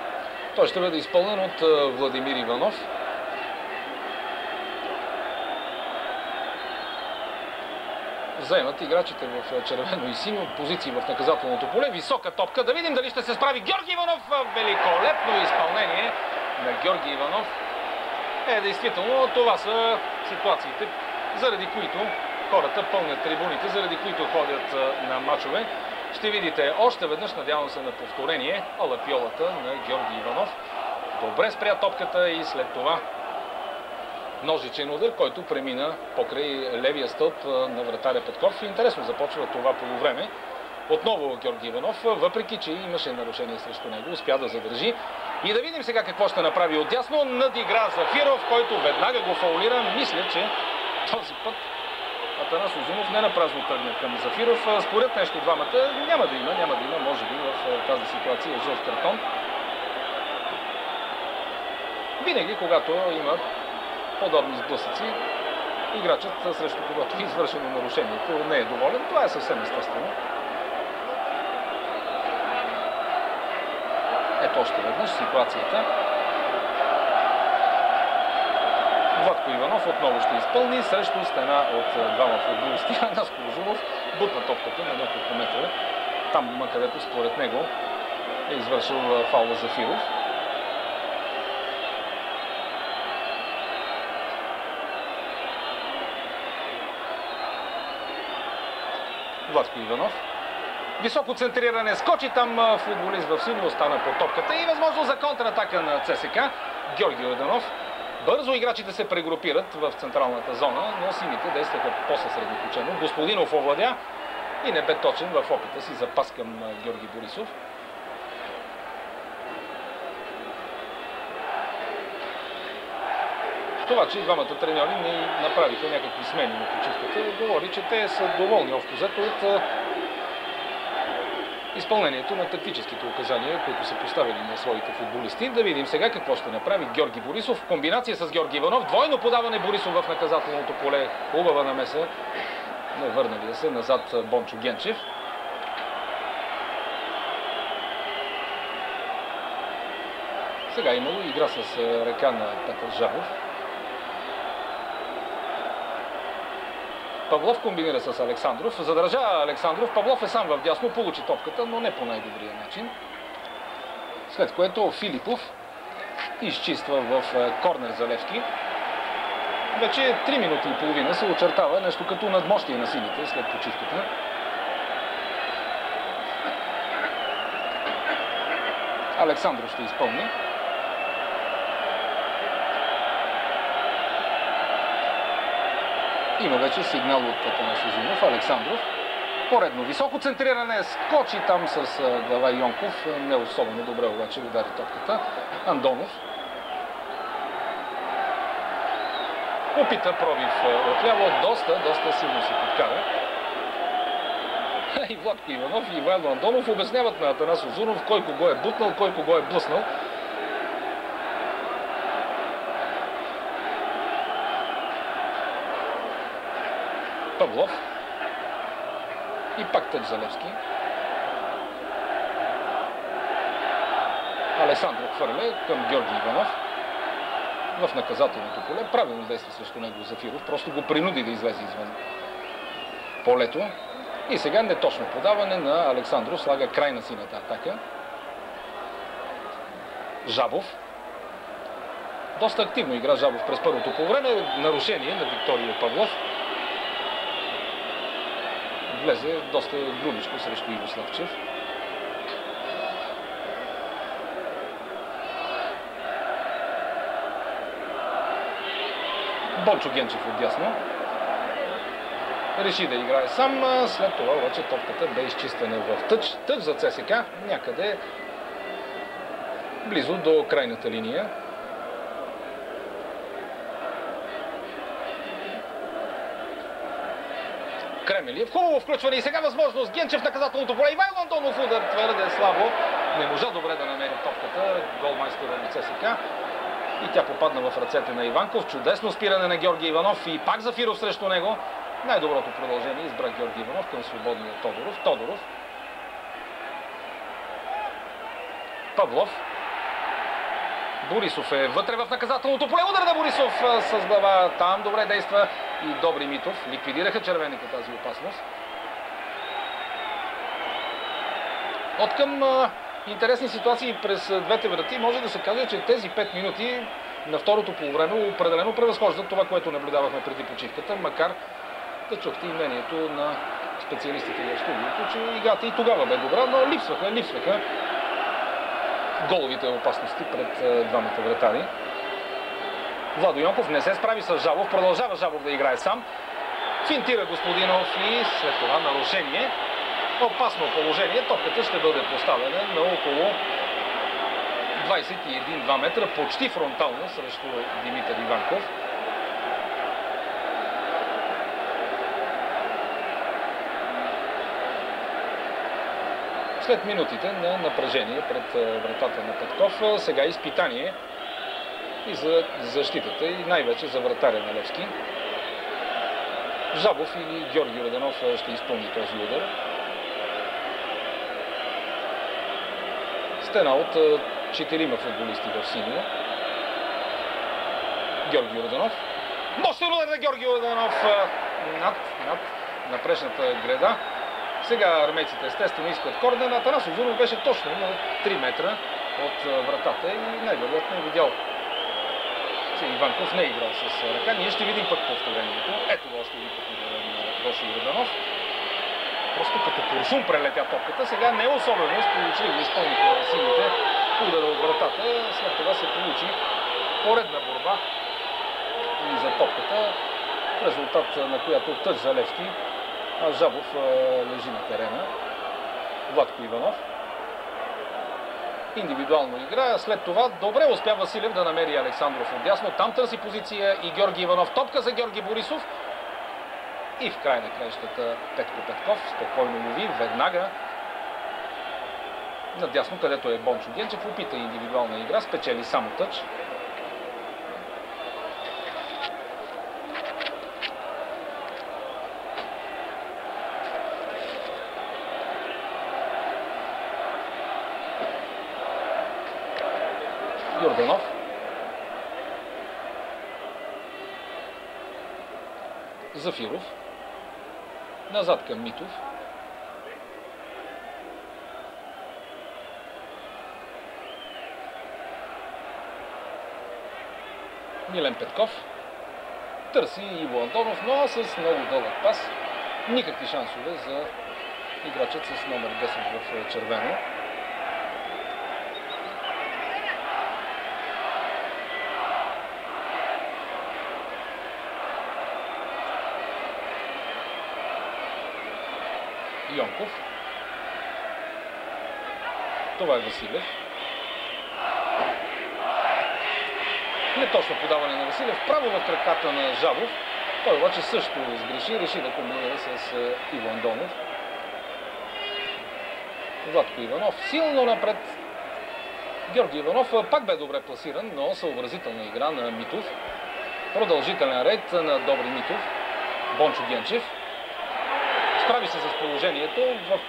Той ще бъде изпълнен от Владимир Иванов. Заемат играчите в червено и синьо позиции в наказателното поле. Висока топка. Да видим дали ще се справи Георги Иванов. Великолепно изпълнение на Георги Иванов. Действително, това са ситуациите, заради които хората пълнят трибуните, заради които ходят на мачове. Ще видите още веднъж, надявам се на повторение, алапиолата на Георги Иванов. Добре спря топката и след това ножичен удар, който премина покрай левия стълб на вратаря Петков. Интересно започва това полувреме. Отново Георги Иванов, въпреки че имаше нарушение срещу него, успя да задържи. И да видим сега какво ще направи отдясно. Надигра Зафиров, който веднага го фаулира. Мисля, че този път Атанас Узунов не напразно тръгна към Зафиров. Според нещо двамата няма да има, може би в тази ситуация жълт картон. Винаги, когато има подобни сблъсъци, играчът, срещу когото е извършено нарушението, не е доволен. Това е съвсем естествено. Ето още веднъж ситуацията. Владко Иванов отново ще изпълни срещу стена от двама футболисти. Наско Узунов бутна топката на няколко метра. Там, където според него е извършил фаула Зафиров. Владко Иванов. Високо центриране, скочи там футболист в синьо, остана по топката и възможност за контратака на ЦСКА. Георги Йорданов. Бързо играчите се прегрупират в централната зона, но сините действаха по-съсредоточено. Господинов овладя и не бе точен в опита си за пас към Георги Борисов. Това, че двамата треньори не направиха някакви смени на почивката, говори, че те са доволни общо взето от изпълнението на тактическите указания, които са поставили на своите футболисти. Да видим сега какво ще направи Георги Борисов. В комбинация с Георги Иванов. Двойно подаване Борисов в наказателното поле. Хубава намеса на върналия се назад Бончо Генчев. Сега имало игра с ръка на Петър Жабов. Павлов комбинира с Александров. Задържа Александров. Павлов е сам в дясно. Получи топката, но не по най-добрия начин. След което Филипов изчиства в корнер за Левски. Вече 3 минути и половина се очертава нещо като надмощие на сините след почивката. Александров ще изпълни. Има вече сигнал от Атанас Узунов. Александров. Поредно високо центриране. Скочи там с глава Йонков. Не особено добре обаче удари топката. Андонов. Опита пробив отляво. Доста силно се подкара. И Владко Иванов и Ивайло Андонов обясняват на Атанас Узунов кой кого е бутнал, кой кого е блъснал. Павлов. И пак тъч за Левски. Александров хвърля към Георги Иванов в наказателното поле. Правилно действа срещу него Зафиров. Просто го принуди да излезе извън полето. И сега неточно подаване на Александров. Слага край на синята атака. Жабов. Доста активно игра Жабов през първото полувреме. Нарушение на Виктория Павлов. Влезе доста грубичко срещу Иво Славчев. Бончо Генчев отдясно. Реши да играе сам, след това обаче топката бе изчистена в тъч. Тъч за ЦСК, някъде близо до крайната линия. Кремелиев, хубаво включване и сега възможност. Генчев наказателното поле. Ивайло Андонов удар твърде слабо. Не можа добре да намери топката. Голмайстора на ЦСК. И тя попадна в ръцете на Иванков. Чудесно спиране на Георги Иванов и пак Зафиров срещу него. Най-доброто продължение избра Георги Иванов към свободния Тодоров. Тодоров. Павлов. Борисов е вътре в наказателното поле. Удар на Борисов с глава. Там добре действа и Добри Митов. Ликвидираха червените тази опасност. Откъм интересни ситуации през двете врати може да се каже, че тези 5 минути на второто полувреме определено превъзхождат това, което наблюдавахме преди почивката, макар да чухте и мнението на специалистите в студиото, че играта и тогава бе добра, но липсваха головите опасности пред двамата вратари. Владо Йонков не се справи с Жабов, продължава Жабов да играе сам. Финтира Господинов и след това нарушение. Опасно положение, топката ще бъде поставена на около 21-2 метра, почти фронтално срещу Димитър Иванков. След минутите на напрежение пред вратата на Петков, сега изпитание и за защитата и най-вече за вратаря на Левски. Жабов или Георги Йорданов ще изпълни този удар. Стена от 4 футболисти в синьо. Георги Йорданов. Мощен удар на Георги Йорданов над напречната града. Сега армейците естествено искат корнер. Атанас Узунов беше точно на 3 метра от вратата и най-вероятно е видял, че Иванков не е играл с ръка. Ние ще видим пък повторението. Ето го още един път на Гошо Йорданов. Просто като куршум прелетя топката. Сега не е особено сполучливо изпълниха силите удара от вратата. След това се получи поредна борба и за топката, в резултат на която тъч за Левски, а Жабов лежи на терена. Владко Иванов. Индивидуално игра. След това добре успя Василев да намери Александров отдясно. Там търси позиция и Георги Иванов. Топка за Георги Борисов. И в край на краищата Петко Петков спокойно лови веднага надясно, където е Бончо Генчев. Опита индивидуална игра, спечели само тъч. Йорданов. Зафиров. Назад към Митов. Милен Петков. Търси Иво Антонов, но с много дълъг пас. Никакви шансове за играчът с номер 10 в червено. Йонков. Това е Василев. Неточно подаване на Василев. Право в краката на Жабов. Той обаче също сгреши. Реши да комбинира с Иво Андонов. Владко Иванов. Силно напред. Георги Иванов пак бе добре пласиран, но съобразителна игра на Митов. Продължителен рейд на Добри Митов. Бончо Генчев. Справи се с положението. В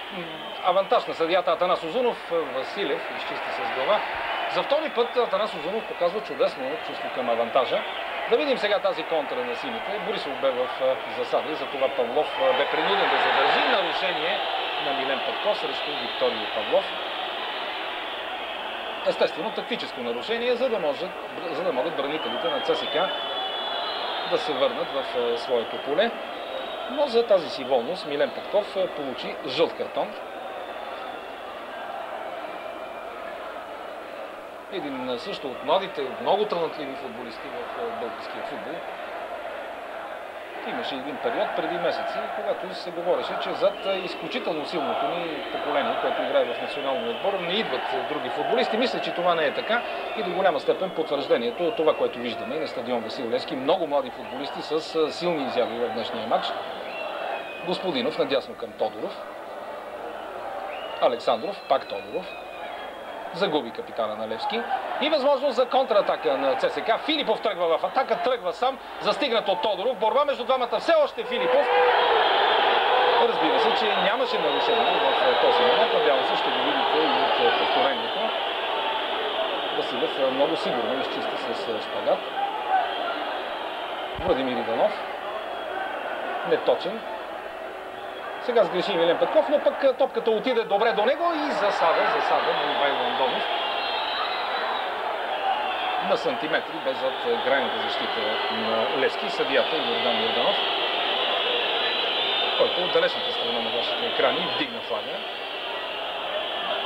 авантаж на съдията Атанас Узунов. Василев изчисти с глава. За втори път Атанас Узунов показва чудесно чувство към авантажа. Да видим сега тази контра на сините. Борисов бе в засада, затова Павлов бе принуден да задържи. Нарушение на Милен Петков срещу Виктория Павлов. Естествено, тактическо нарушение, за да могат бранителите на ЦСК да се върнат в своето поле. Но за тази си волност Милен Петков получи жълт картон. Един също от младите, много талантливи футболисти в българския футбол. Имаше един период преди месеци, когато се говореше, че зад изключително силното ни поколение, което играе в националния отбор, не идват други футболисти. Мисля, че това не е така и до голяма степен потвърждението от това, което виждаме и на стадион Васил Левски. Много млади футболисти с силни изяви в днешния матч. Господинов надясно към Тодоров. Александров, пак Тодоров. Загуби капитана на Левски. И възможност за контратака на ЦСКА. Филипов тръгва в атака, тръгва сам, застигнат от Тодоров. Борба между двамата, все още Филипов. Разбира се, че нямаше нарушение в този момент. Надявам се, ще го видите и от повторението. Василев много сигурно изчисти с шпагат. Владимир Иванов. Неточен. Сега сгреши Милен Петков, но пък топката отиде добре до него и засада на Ивайло Андонов. На сантиметри, без зад крайната защита на Левски, съдията Йордан Йорданов, който от далечната страна на вашите екрани вдигна флага.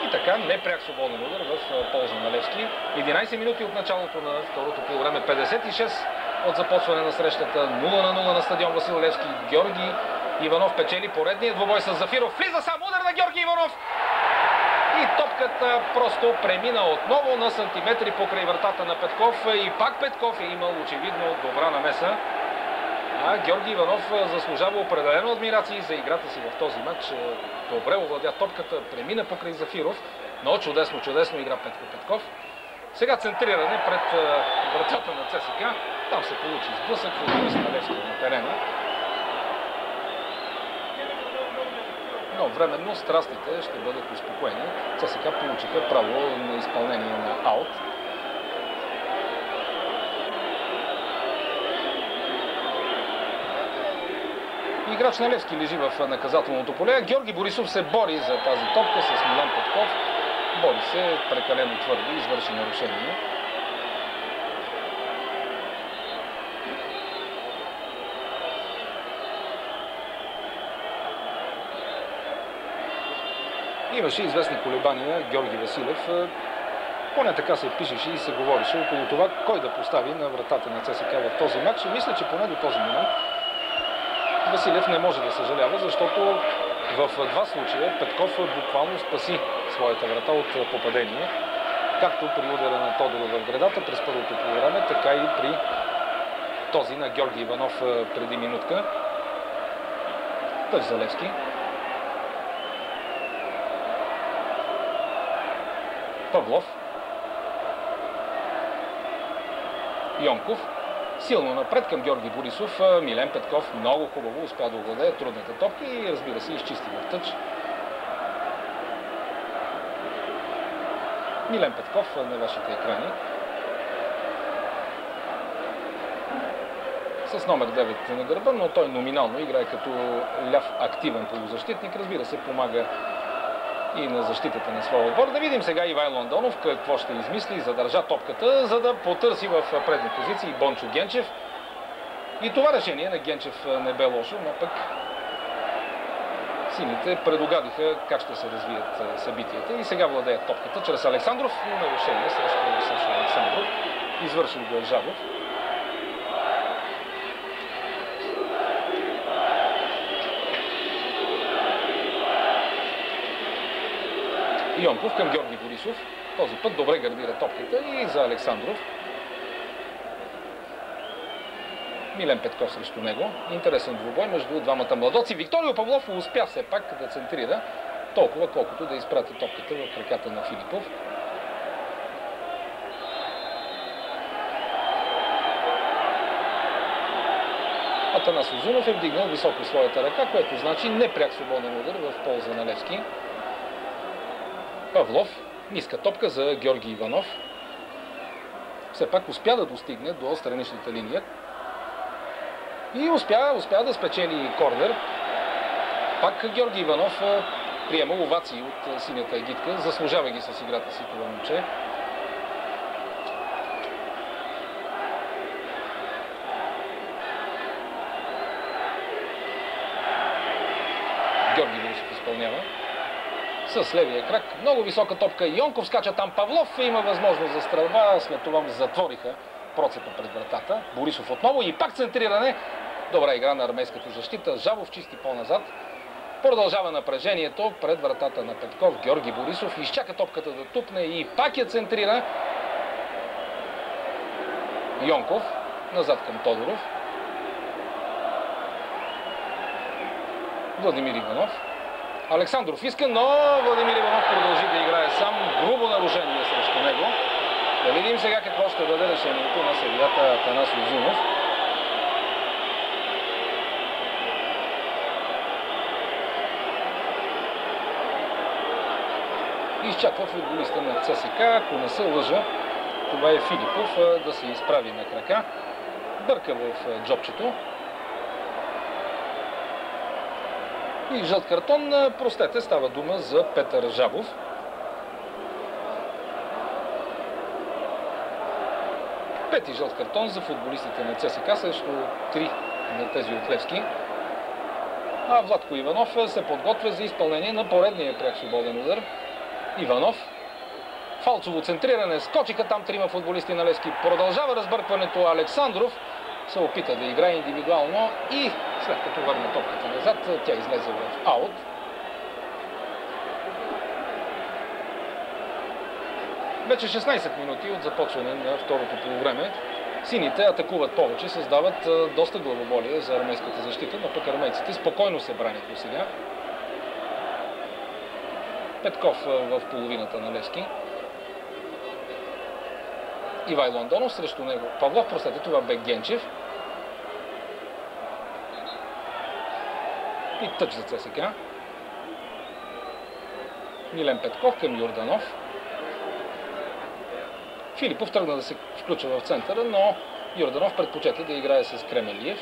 И така, непряк свободен удар в полза на Левски. 11 минути от началото на второто полувреме, 56 от започване на срещата, 0-0 на стадион Васил Левски. Георги Иванов печели поредния двубой с Зафиров. Влиза сам удар на Георги Иванов. И топката просто премина отново на сантиметри покрай вратата на Петков. И пак Петков е имал очевидно добра намеса. А Георги Иванов заслужава определено адмирации за играта си в този матч. Добре овладя топката, премина покрай Зафиров. Но чудесно игра Петко Петков. Сега центриране пред вратата на ЦСКА. Там се получи сблъсък, футболист на Левски на терена. Но временно страстите ще бъдат успокоени. ЦСКА получиха право на изпълнение на аут. Играч на Левски лежи в наказателното поле. Георги Борисов се бори за тази топка с Милен Петков. Бори се прекалено твърдо и извърши нарушение. Имаше известни колебания Георги Василев. Поне така се пишеше и се говореше около това кой да постави на вратата на ЦСКА в този матч. И мисля, че поне до този момент Василев не може да съжалява, защото в два случая Петков буквално спаси своята врата от попадение. Както при удара на Тодоров в гредата през първото полувреме, така и при този на Георги Иванов преди минутка. Тъж за Левски. Павлов. Йонков. Силно напред към Георги Борисов. Милен Петков много хубаво успя да овладее трудната топка и разбира се изчисти в тъч. Милен Петков на вашите екрани. С номер 9 на гърба, но той номинално играе като ляв активен полузащитник. Разбира се, помага и на защитата на своя отбор. Да видим сега Ивайло Андонов какво ще измисли. Задържа топката, за да потърси в предни позиции Бончо Генчев. И това решение на Генчев не бе лошо, но пък сините предугадиха как ще се развият събитията и сега владеят топката чрез Александров. Но нарушение срещу Александров. Извършил го е Жабов. Йонков към Георги Борисов. Този път добре гардира топката и за Александров. Милен Петков срещу него. Интересен двубой между двамата младоци. Викторио Павлов успя все пак да центрира толкова, колкото да изпрати топката в ръката на Филипов. Атанас Озунов е вдигнал високо своята ръка, което значи непряк свободен удар в полза на Левски. Павлов, ниска топка за Георги Иванов. Все пак успя да достигне до страничната линия. И успя да спечели корнер. Пак Георги Иванов приема овации от синята егитка. Заслужава ги с играта си това момче. Георги Борисов изпълнява. С левия крак. Много висока топка. Йонков скача там. Павлов има възможност за стрелба. След това затвориха процепа пред вратата. Борисов отново и пак центриране. Добра игра на армейската защита. Жабов чисти по-назад. Продължава напрежението пред вратата на Петков. Георги Борисов изчака топката да тупне и пак я центрира. Йонков назад към Тодоров. Владимир Иванов. Александров иска, но Владимир Иванов продължи да играе сам. Грубо нарушение срещу него. Да видим сега какво ще бъде решението на съдията Атанас Узунов. Изчаква футболиста на ЦСК, ако не се лъжа, това е Филипов, да се изправи на крака. Бърка в джобчето. И жълт картон, простете, става дума за Петър Жабов. Пети жълт картон за футболистите на ЦСК срещу 3 на тези от Левски. А Владко Иванов се подготвя за изпълнение на поредния пряк свободен удар. Иванов. Фалцово центриране. Скочиха там трима футболисти на Левски. Продължава разбъркването. Александров се опита да играе индивидуално и след като върна топката назад, тя излезе в аут. Вече 16 минути от започване на второто полувреме. Сините атакуват повече, създават доста главоболие за армейската защита, но пък армейците спокойно се бранят до сега. Петков в половината на Левски. Ивайло Андонов срещу него. Павлов, простете, това бе Генчев. И тъч за ЦСК. Милен Петков към Йорданов. Филипов тръгна да се включва в центъра, но Йорданов предпочете да играе с Кремелиев.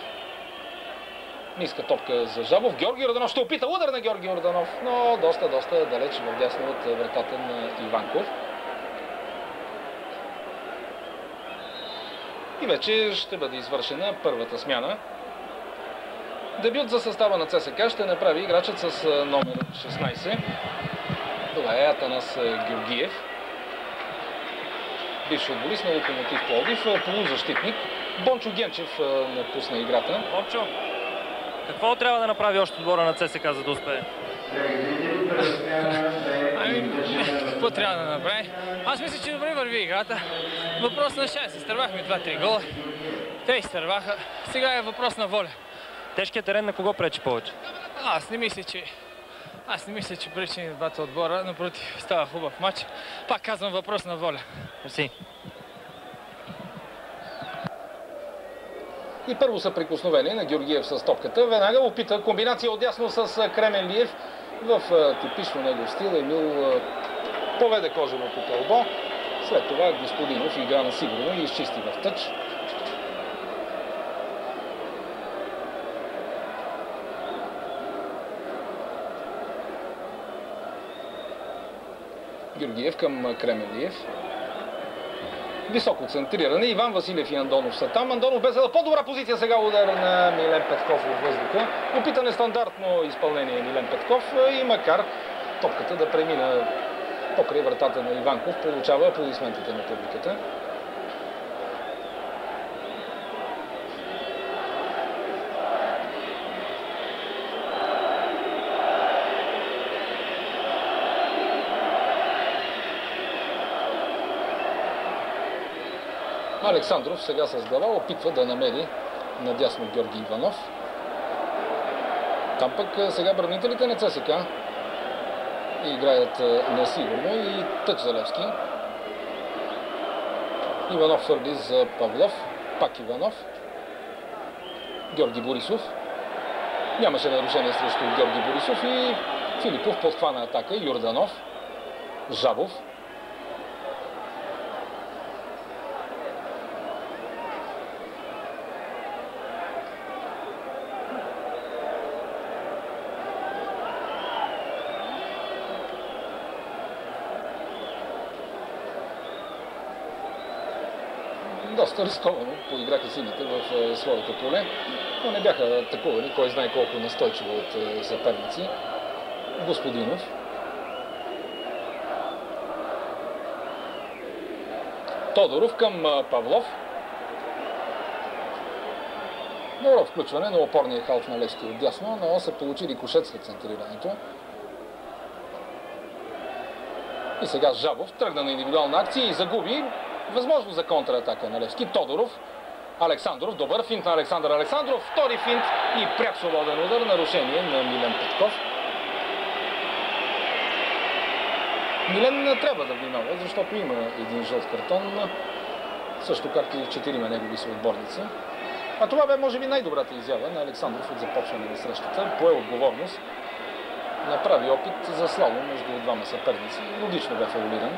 Ниска топка за Жабов. Георги Йорданов ще опита удар на Георги Йорданов, но доста далеч в дясно от вратата на Иванков. И вече ще бъде извършена първата смяна. Дебют за състава на ЦСКА ще направи играчът с номер 16. Това е Атанас Георгиев. Бивш футболист на Локомотив Пловдив, полузащитник. Бончо Генчев напусна играта. Бончо, какво трябва да направи още отбора на ЦСКА, за да успее? Какво трябва да направи? Аз мисля, че добре върви играта. Въпрос на шанс. Изтървахме 2-3 гола. Те изтърваха. Сега е въпрос на воля. Тежкият терен на кого пречи повече? Аз не мисля, че пречи на двата отбора. Напротив, става хубав матч. Пак казвам, въпрос на воля. Мерси. И първо съприкосновение на Георгиев с топката. Веднага опита комбинация отдясно с Кременлиев. В типично негов стил Емил поведе коженото кълбо. След това Господинов игра на сигурно и изчисти в тъч. Георгиев към Кременлиев. Високо центриране. Иван Василев и Андонов са там. Андонов бе за по-добра позиция. Сега удар на Милен Петков от въздуха. Опита нестандартно изпълнение Милен Петков и макар топката да премина покрай вратата на Иванков, получава аплодисментите на публиката. Александров сега с глава опитва да намери надясно Георги Иванов. Там пък сега бранителите на ЦСКА играят несигурно и тъч за Левски. Иванов хвърли за Павлов. Пак Иванов. Георги Борисов. Нямаше нарушение срещу Георги Борисов и Филипов подхвана атака. Йорданов. Жабов. Доста рисковано поиграха сините в своето поле, но не бяха атакувани, кой знае колко настойчиво от съперници. Господинов. Тодоров към Павлов. Добро включване на опорния халф на Левски от дясно, но се получи рикошет след центрирането. И сега Жабов тръгна на индивидуална акция и загуби възможност за контратака на Левски. Тодоров, Александров, добър финт на Александър Александров, втори финт и пряк свободен удар, нарушение на Милен Петков. Милен не трябва да внимава, защото има един жълт картон, също както и 4 негови съотборници. А това бе може би най-добрата изява на Александров от започване на срещата. Пое отговорност, направи опит за слалом между двама съперници. Логично бе фаулиран.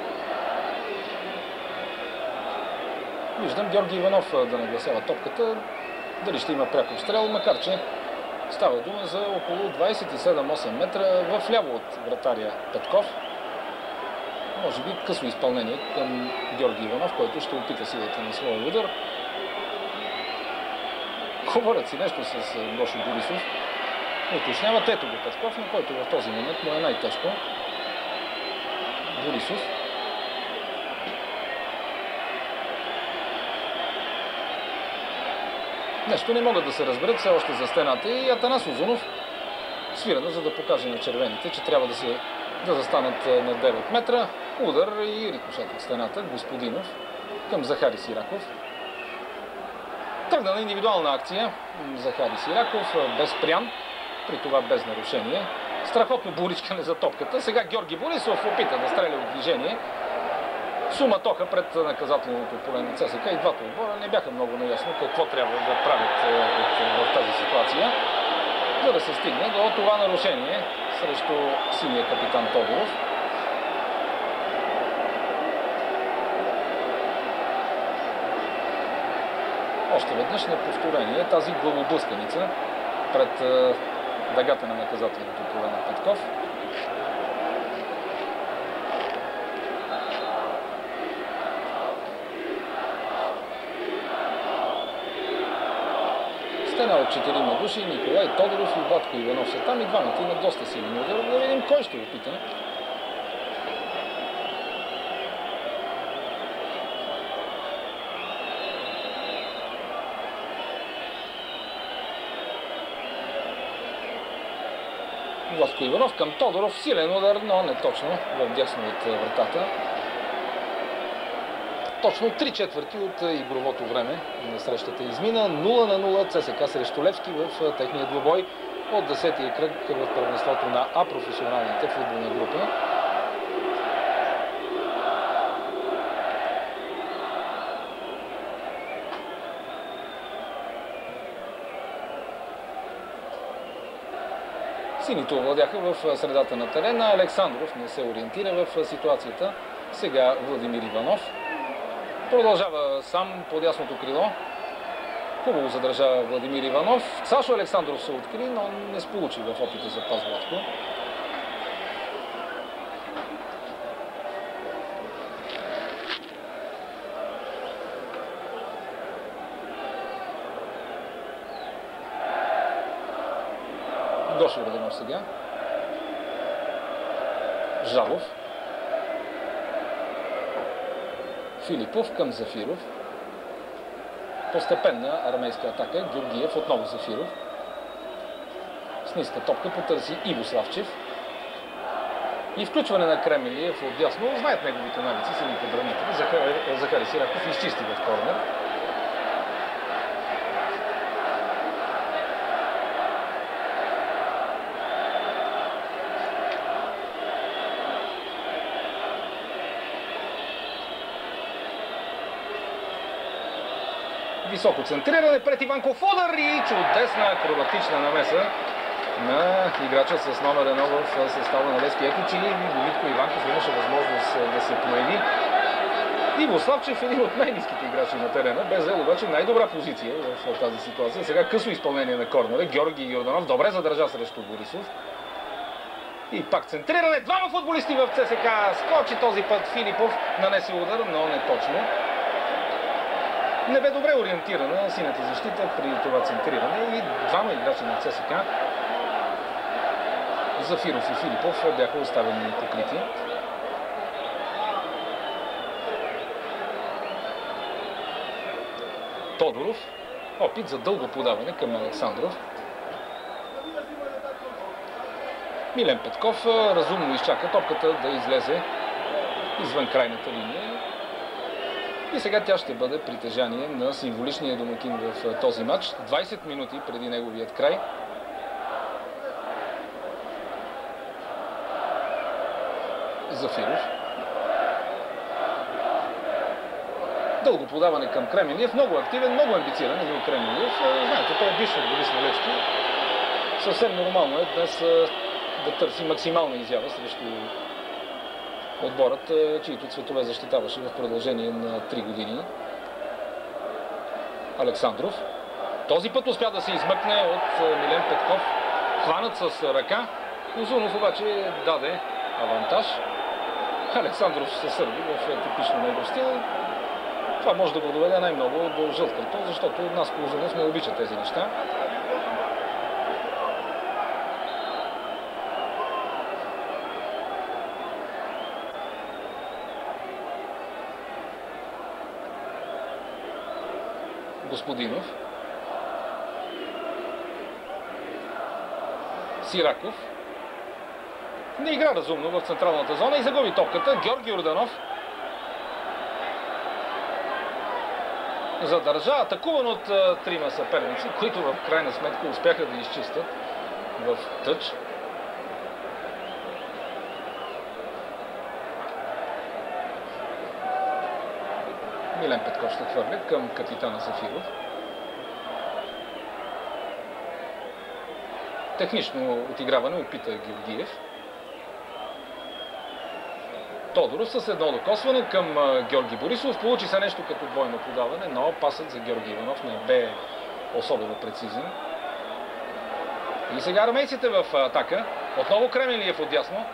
Виждам Георги Иванов да нагласява топката. Дали ще има пряк обстрел, макар че става дума за около 27-8 метра в ляво от вратаря Петков. Може би късо изпълнение към Георги Иванов, който ще опита силата на своя удар. Говорят си нещо с Гошо Борисов. Уточняват ето го Петков, на който в този момент му е най-тежко. Борисов. Нещо не могат да се разберат все още за стената и Атанас Узунов свирана, за да покаже на червените, че трябва да застанат на 9 метра. Удар и рикошет от стената. Господинов към Захари Сираков. Тръгна на индивидуална акция Захари Сираков, без прян, при това без нарушение. Страхотно буричкане за топката. Сега Георги Борисов опита да стреля от движение. Суматоха пред наказателното поле на ЦСКА и двата отбора не бяха много наясно какво трябва да правят в тази ситуация, за да се стигне до това нарушение срещу синия капитан Тодоров. Още веднъж на повторение тази главоблъсканица пред дъгата на наказателното поле на Петков. Стена от 4 души, Николай Тодоров и Владко Иванов са там и двамата имат доста силен удар. Да видим кой ще опита. Владко Иванов към Тодоров, силен удар, но не точно в дясно от вратата. Точно 3/4 от игровото време на срещата измина. 0-0 ЦСКА срещу Левски в техния двубой от 10-тия кръг в първенството на професионалните футболна група. Сините овладяха в средата на терена. Александров не се ориентира в ситуацията. Сега Владимир Иванов продължава сам по дясното крило. Хубаво задържа Владимир Иванов. Сашо Александров се откри, но не сполучи в опита за пас Владко. Гошо Раденов сега. Жабов. Филипов към Зафиров. Постепенна армейска атака. Георгиев отново Зафиров. С ниска топка потърси Иво Славчев. И включване на Кремелиев отдясно. Знаят неговите навици, сините бранители. Захари Сираков изчисти в корнер. Високо центриране пред Иванков, удар и чудесна акробатична намеса на играча с номер 1 в състава на Левски. Ето, че Митко Иванков имаше възможност да се появи. Иво Славчев, един от най-ниските играчи на терена, бе взел обаче най-добра позиция в тази ситуация. Сега късно изпълнение на корнера. Георги Йорданов добре задържа срещу Борисов. И пак центриране. Двама футболисти в ЦСКА. Скочи този път Филипов. Нанесе удар, но не точно. Не бе добре ориентирана синята защита при това центриране и двама играчи на ЦСКА, Зафиров и Филипов, бяха оставени покрити. Тодоров Опит за дълго подаване към Александров. Милен Петков разумно изчака топката да излезе извън крайната линия. И сега тя ще бъде притежание на символичния домакин в този матч. 20 минути преди неговият край. Зафиров. Дълго подаване към Кременлиев. Много активен, много амбициозен Емил Кременлиев. Знаете, той е бивш футболист на Левски. Съвсем нормално е днес да търси максимална изява срещу отборът, чието цветове защитаваше в продължение на 3 години. Александров. Този път успя да се измъкне от Милен Петков. Хванат с ръка. Узунов обаче даде авантаж. Александров се сърди в типично негов стил. Това може да го доведе най-много до жълт картон, защото Наско Узунов не обича тези неща. Господинов. Сираков. Не игра разумно в централната зона и загуби топката. Георги Йорданов задържа, атакуван от трима съперници, които в крайна сметка успяха да изчистят в тъч. Милен Петков ще хвърля към капитана Зафиров. Технично отиграване опита Георгиев. Тодоров с едно докосване към Георги Борисов. Получи се нещо като двойно подаване, но пасът за Георги Иванов не бе особено прецизен. И сега армейците в атака. Отново Кременлиев отдясно.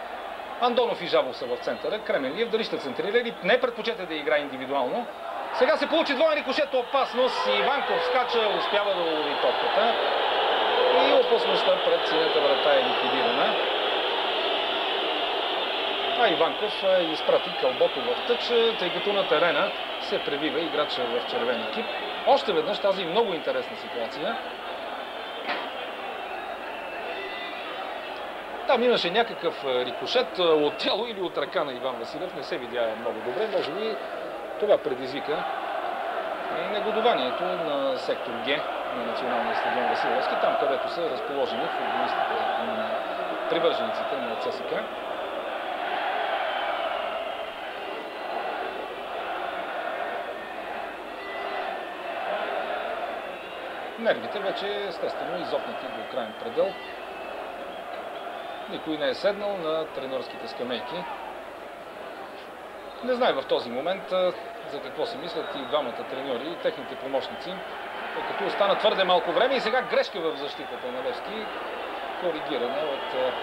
Андонов и Жабов са в центъра. Кременлиев дали ще центрира или не предпочете да играе индивидуално. Сега се получи двоен рикошет, опасност. Иванков скача, успява да улови топката. И опасността пред синята врата е ликвидирана. А Иванков изпрати кълбото в тъч, тъй като на терена се превива играча в червен екип. Още веднъж тази много интересна ситуация. Там имаше някакъв рикошет от тяло или от ръка на Иван Василев. Не се видя много добре. Може би това предизвика и негодованието на сектор Г на националния стадион Васил Левски, там където са разположени футболистите на привържениците на ЦСКА. Нервите вече естествено изопнати до крайен предел. Никой не е седнал на треньорските скамейки. Не знае в този момент за какво си мислят и двамата треньори и техните помощници, тъй като остана твърде малко време и сега грешка в защитата на Левски, коригирана от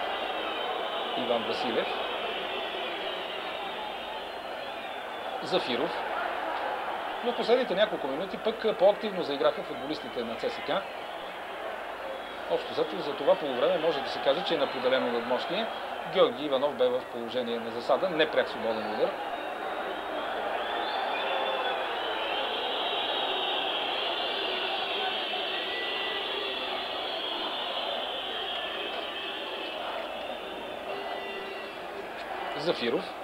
Иван Василев. Зафиров. Но в последните няколко минути пък по-активно заиграха футболистите на ЦСКА. Общо за това полувреме може да се каже, че е на поделено надмощие. Георги Иванов бе в положение на засада, не пряк свободен удар. Зафиров.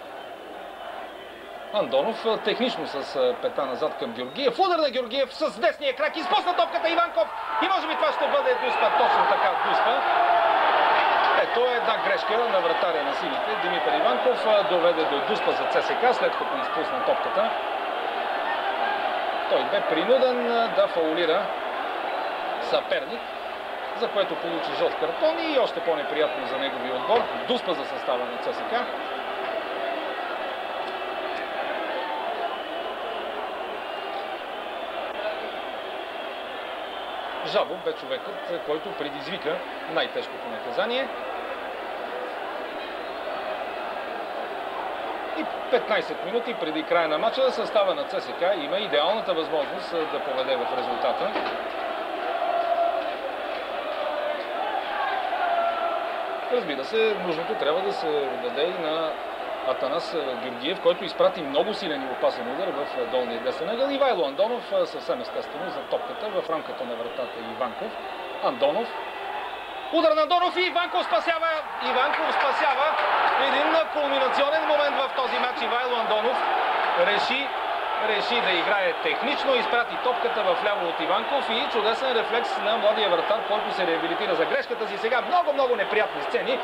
Андонов технично с пета назад към Георгиев. Удар на Георгиев с десния крак. Изпусна топката Иванков. И може би това ще бъде Дуспа. Точно така Дуспа. Ето е една грешка на вратаря на силите. Димитър Иванков доведе до Дуспа за ЦСКА, след като изпусна топката. Той бе принуден да фаулира съперник, за което получи жълт картон и още по-неприятно за неговия отбор. Дуспа за състава на ЦСКА. Жабов бе човекът, който предизвика най-тежкото наказание. И 15 минути преди края на матча състава на ЦСКА има идеалната възможност да поведе в резултата. Разбира се, нужното трябва да се отдаде и на Атанас Георгиев, който изпрати много силен и опасен удар в долния десен ъгъл. Ивайло Андонов съвсем естествено за топката в рамката на вратата Иванков. Андонов. Удар на Андонов и Иванков спасява. Иванков спасява един кулминационен момент в този матч. Ивайло Андонов реши да играе технично, изпрати топката в ляво от Иванков и чудесен рефлекс на младия вратар, който се реабилитира за грешката си. Сега много неприятни сцени.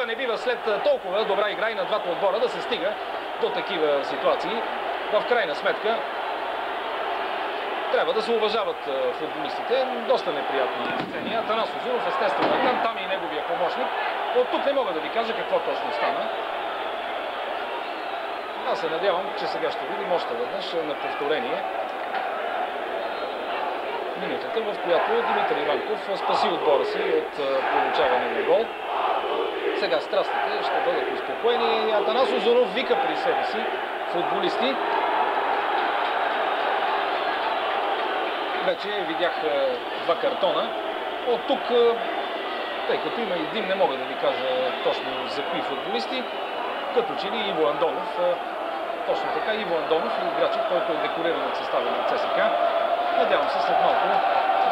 Не бива след толкова добра игра и на двата отбора да се стига до такива ситуации. В крайна сметка трябва да се уважават футболистите. Доста неприятни сцени. Атанас Узунов естествено там и неговия помощник. От тук не мога да ви кажа какво точно стана. Аз се надявам, че сега ще видим още веднъж на повторение минутата, в която Димитър Иванков спаси отбора си от получаване на гол. Сега страстите ще бъдат успокоени. Атанас Узунов вика при себе си футболисти. Вече видях два картона. От тук, тъй като има и дим, не мога да ви кажа точно за кои футболисти. Като че ли Иво Андонов, точно така, Иво Андонов е играчът, който е декориран от състава на ЦСК. Надявам се след малко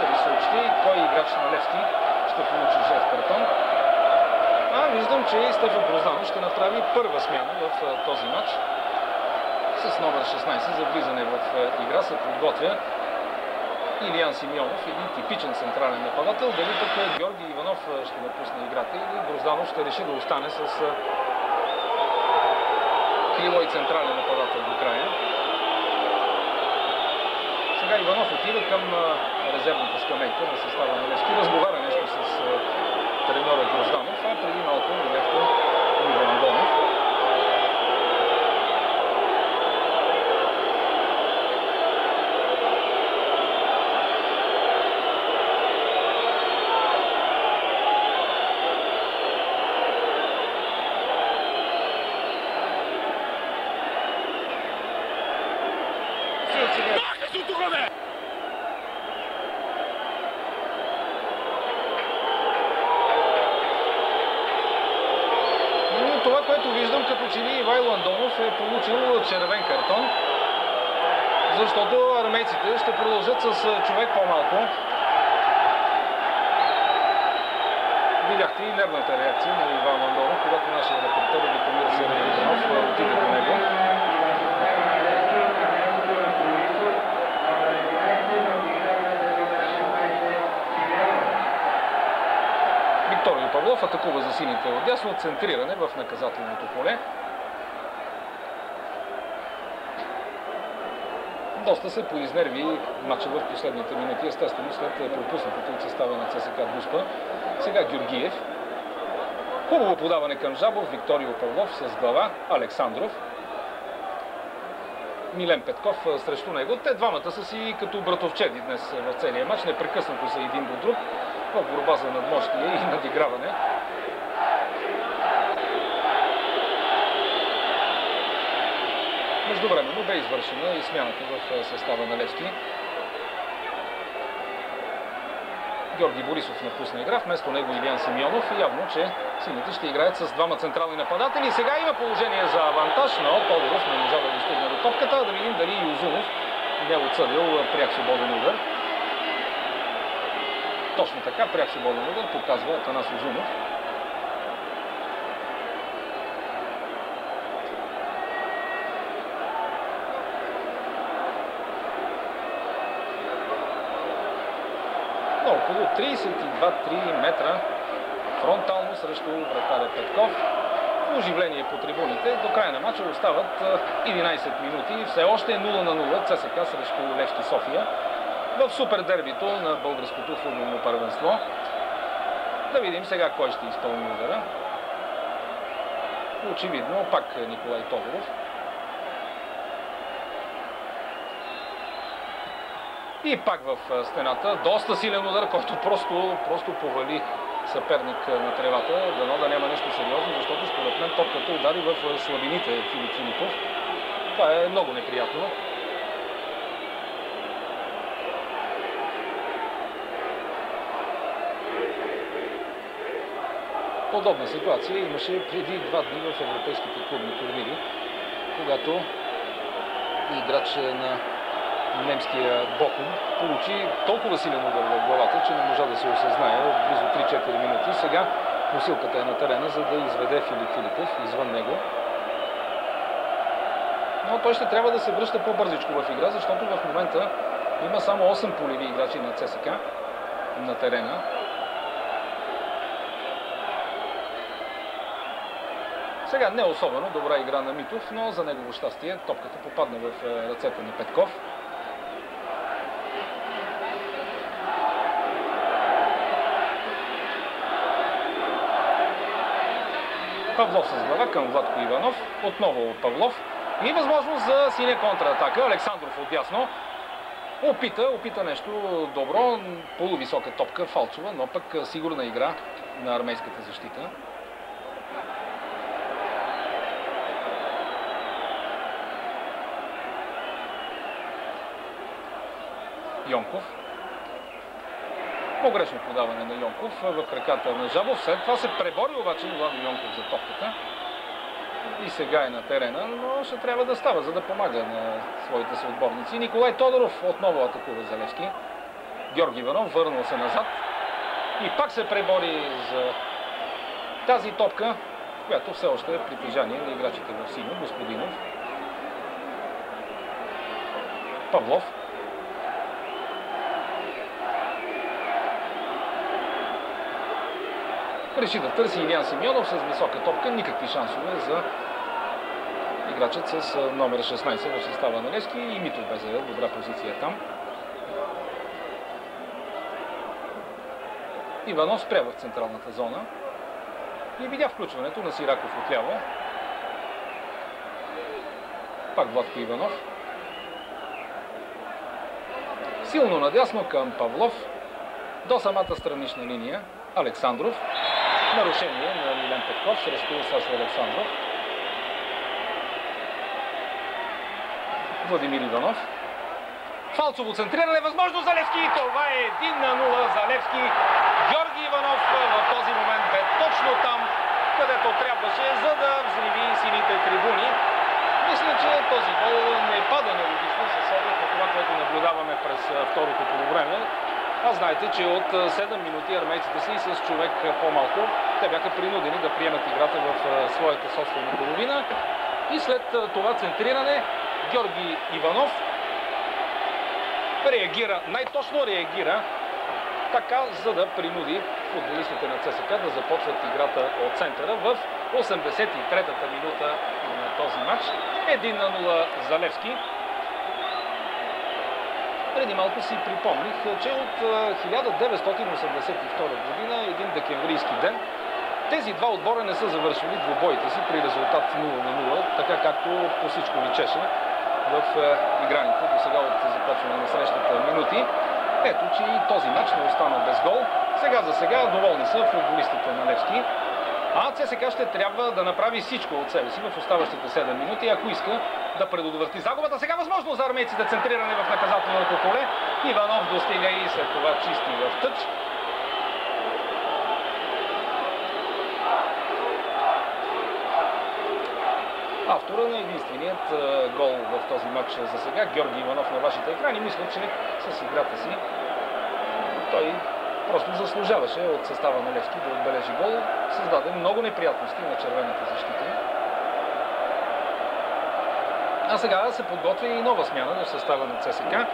да ви съобщи кой играч на Левски ще получи жълт картон. Виждам, че Стефан Грозданов ще направи първа смяна в този матч. С номер 16 за влизане в игра се подготвя Илиян Симеонов, един типичен централен нападател. Дали пък Георги Иванов ще напусне играта или Грозданов ще реши да остане с крило и централен нападател до края. Сега Иванов отива към резервната скамейка на състава на Левски. Разговаря нещо с треньора Грозданов, а преди малко видяхте Иво Андонов. Това, което виждам, като че ли Ивайло Андонов е получил червен картон, защото армейците ще продължат с човек по-малко. Видяхте и нервната реакция на Ивайло Андонов, когато нашия репортер Витомир Сергеев отиде до него. Викторио Павлов атакува за сините отдясно, центриране в наказателното поле. Доста се поизнерви матча в последните минути, естествено след пропуснатото от състава на ЦСКА Дуспа. Сега Георгиев. Хубаво подаване към Жабов, Викторио Павлов с глава, Александров. Милен Петков срещу него. Те двамата са си като братовчеди днес в целия матч, непрекъснато са един до друг в борба за надмощие и надиграване. Междувременно бе извършена и смяната в състава на Левски. Георги Борисов напусна игра, вместо него Илиян Симеонов и явно, че сините ще играят с двама централни нападатели. Сега има положение за авантаж, но Тодоров не можа да достигне до топката. Да видим дали и Узунов не е отсъдил пряк свободен удар. Точно така, пряк свободен удар показва Атанас Узунов. Около 32-3 метра фронтално срещу вратаря Петков. Оживление по трибуните. До края на матча остават 11 минути. Все още е 0-0 ЦСКА срещу Левски София в супер дербито на българското футболно първенство. Да видим сега кой ще изпълни удара. Очевидно пак Николай Тодоров. И пак в стената. Доста силен удар, който просто повали съперник на тревата. Дано да няма нещо сериозно, защото според мен топката удари в слабините Филип Филипов. Това е много неприятно. Подобна ситуация имаше преди 2 дни в европейските клубни турнири, когато играч на немския Бокум получи толкова силен удар в главата, че не можа да се осъзнае близо 3-4 минути. Сега носилката е на терена, за да изведе Филип Филипев извън него. Но той ще трябва да се връща по-бързичко в игра, защото в момента има само 8 полеви играчи на ЦСК на терена. Сега не особено добра игра на Митов, но за негово щастие топката попадна в ръцете на Петков. Павлов с глава към Владко Иванов. Отново Павлов. И възможност за синя контратака. Александров отдясно. Опита нещо добро. Полувисока топка, фалцова, но пък сигурна игра на армейската защита. Йонков. Погрешно подаване на Йонков в краката на Жабов. След това се пребори обаче Владо Йонков за топката. И сега е на терена, но ще трябва да става, за да помага на своите съотборници. Николай Тодоров отново атакува Залевски. Георги Иванов върнал се назад. И пак се пребори за тази топка, която все още е притежание на играчите в синьо. Господинов. Павлов. Реши да търси Илиян Симеонов с висока топка. Никакви шансове за играчът с номер 16 в състава на Левски. И Митов бе заел добра позиция там. Иванов спря в централната зона и видя включването на Сираков отляво. Пак Владко Иванов. Силно надясно към Павлов. До самата странична линия Александров. Нарушение на Милен Петков срещу Сашо Александров. Владимир Иванов. Фалцово центриране, възможно за Левски. Това е 1-0 за Левски. Георги Иванов в този момент бе точно там, където трябваше, за да взриви сините трибуни. Мисля, че този гол не пада нелогично с оглед на това, което наблюдаваме през второто полувреме. А знаете, че от 7 минути армейците си с човек по-малко, те бяха принудени да приемат играта в своята собствена половина. И след това центриране Георги Иванов реагира, най-точно реагира така, за да принуди футболистите на ЦСК да започват играта от центъра в 83-та минута на този матч. 1-0 за Левски. Преди малко си припомних, че от 1982 година, един декемврийски ден, тези два отбора не са завършили двубоите си при резултат 0-0, така както по всичко личеше в играните до сега от започване на срещата минути. Ето, че и този матч не остана без гол. Сега за сега доволни са футболистите на Левски. А ЦСКА ще трябва да направи всичко от себе си в оставащите 7 минути, ако иска да предотврати загубата. Сега възможно за армейците центриране в наказателното поле. Иванов достига и след това чисти в тъч. Автора на единственият гол в този матч за сега, Георги Иванов на вашите екрани, мисля, че с играта си той просто заслужаваше от състава на Левски да отбележи гол. Създаде много неприятности на червената защита. А сега се подготвя и нова смяна в състава на ЦСКА.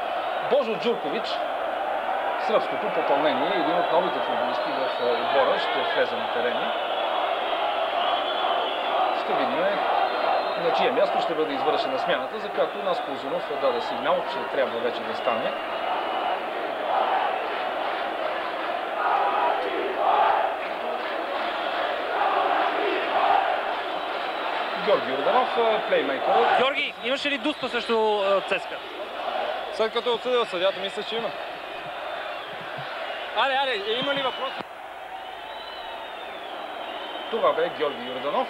Божо Джуркович, сръбското попълнение, един от новите футболисти в отбора, ще влезе на терена. Ще видим на чие място ще бъде извършена смяната, за която Нас Ползунов даде сигнал, че трябва вече да стане. Георги Йорданов, плеймейкър. Георги, имаше ли дуспа срещу ЦСКА? След като е отсъдил съдията, мисля, че има. Аре, има ли въпрос? Това бе Георги Йорданов.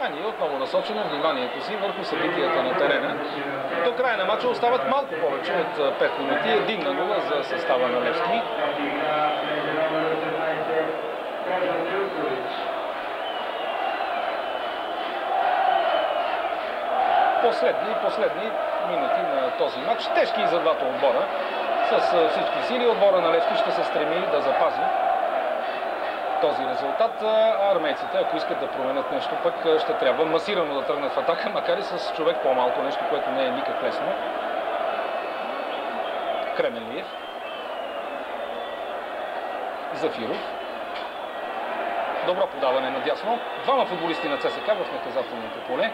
А ние отново насочваме вниманието си върху събитията на терена. До края на матча остават малко повече от 5 минути. 1-0 за състава на Левски. последни минути на този матч. Тежки и за двата отбора. С всички сили отбора на Левски ще се стреми да запази този резултат. Армейците, ако искат да променят нещо, пък ще трябва масирано да тръгнат в атака, макар и с човек по-малко, нещо, което не е никак лесно. Кременлиев. Зафиров. Добро подаване надясно. Двама футболисти на ЦСК в наказателното поле.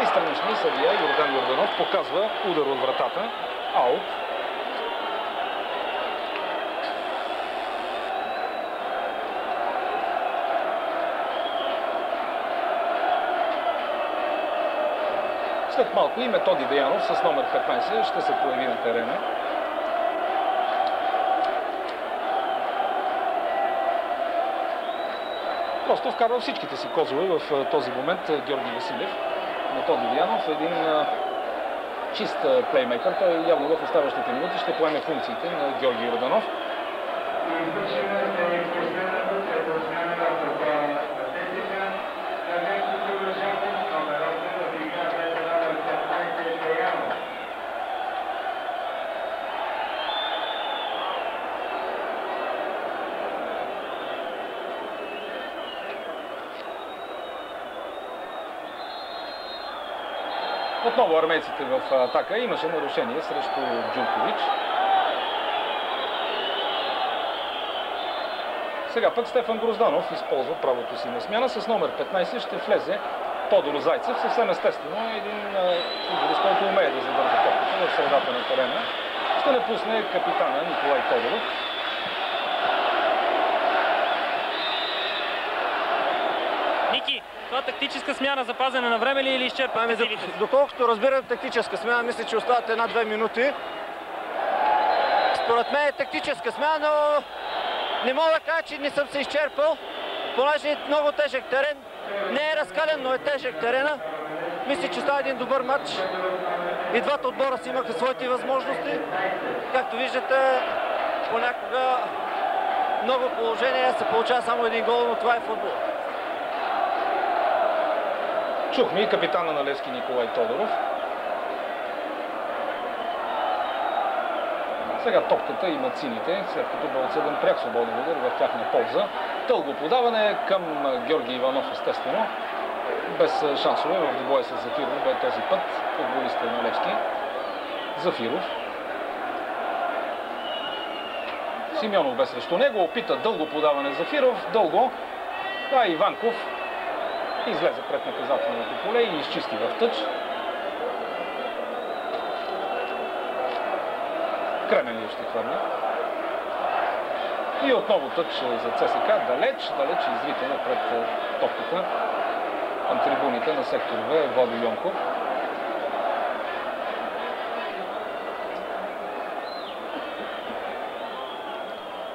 И странични съдия Йордан Йорданов показва удар от вратата. Аут. След малко и Методи Деянов с номер 15 ще се появи на терена. Просто вкарва всичките си козове в този момент Георги Василев. Методи Деянов, един чист плеймейкър. Той явно в оставащите минути ще поеме функциите на Георги Йорданов. Отново армейците в атака. Имаше нарушение срещу Джуркович. Сега пък Стефан Грозданов използва правото си на смяна. С номер 15 ще влезе Тодор Зайцев. Съвсем естествено един футболист, който умее да задържа топката в средата на терена. Ще напусне капитана Николай Тодоров. Ники, това тактическа смяна за пазене на време ли или изчерпване силите? Доколкото разбирам тактическа смяна, мисля, че остават 1-2 минути. Според мен е тактическа смяна, но не мога да кажа, че не съм се изчерпал, понеже е много тежък терен. Не е разкален, но е тежък терена. Мисля, че става един добър матч. И двата отбора си имаха своите възможности. Както виждате, понякога много положения се получава само един гол, но това е футбол. Чухме и капитана на Левски Николай Тодоров. Сега топката имат сините, след като бе отсъден пряк свободен удар в тяхна полза. Дълго подаване към Георги Иванов, естествено. Без шансове в двубоя с Зафиров бе този път футболистът на Левски. Зафиров. Симеонов бе срещу него, опита дълго подаване Зафиров, дълго. А Иванков излезе пред наказателното поле и изчисти в тъч. Кременлиев ще хвърли. И отново тъч за ЦСК. Далеч изритен пред топката към трибуните на сектор В Владо Йонков.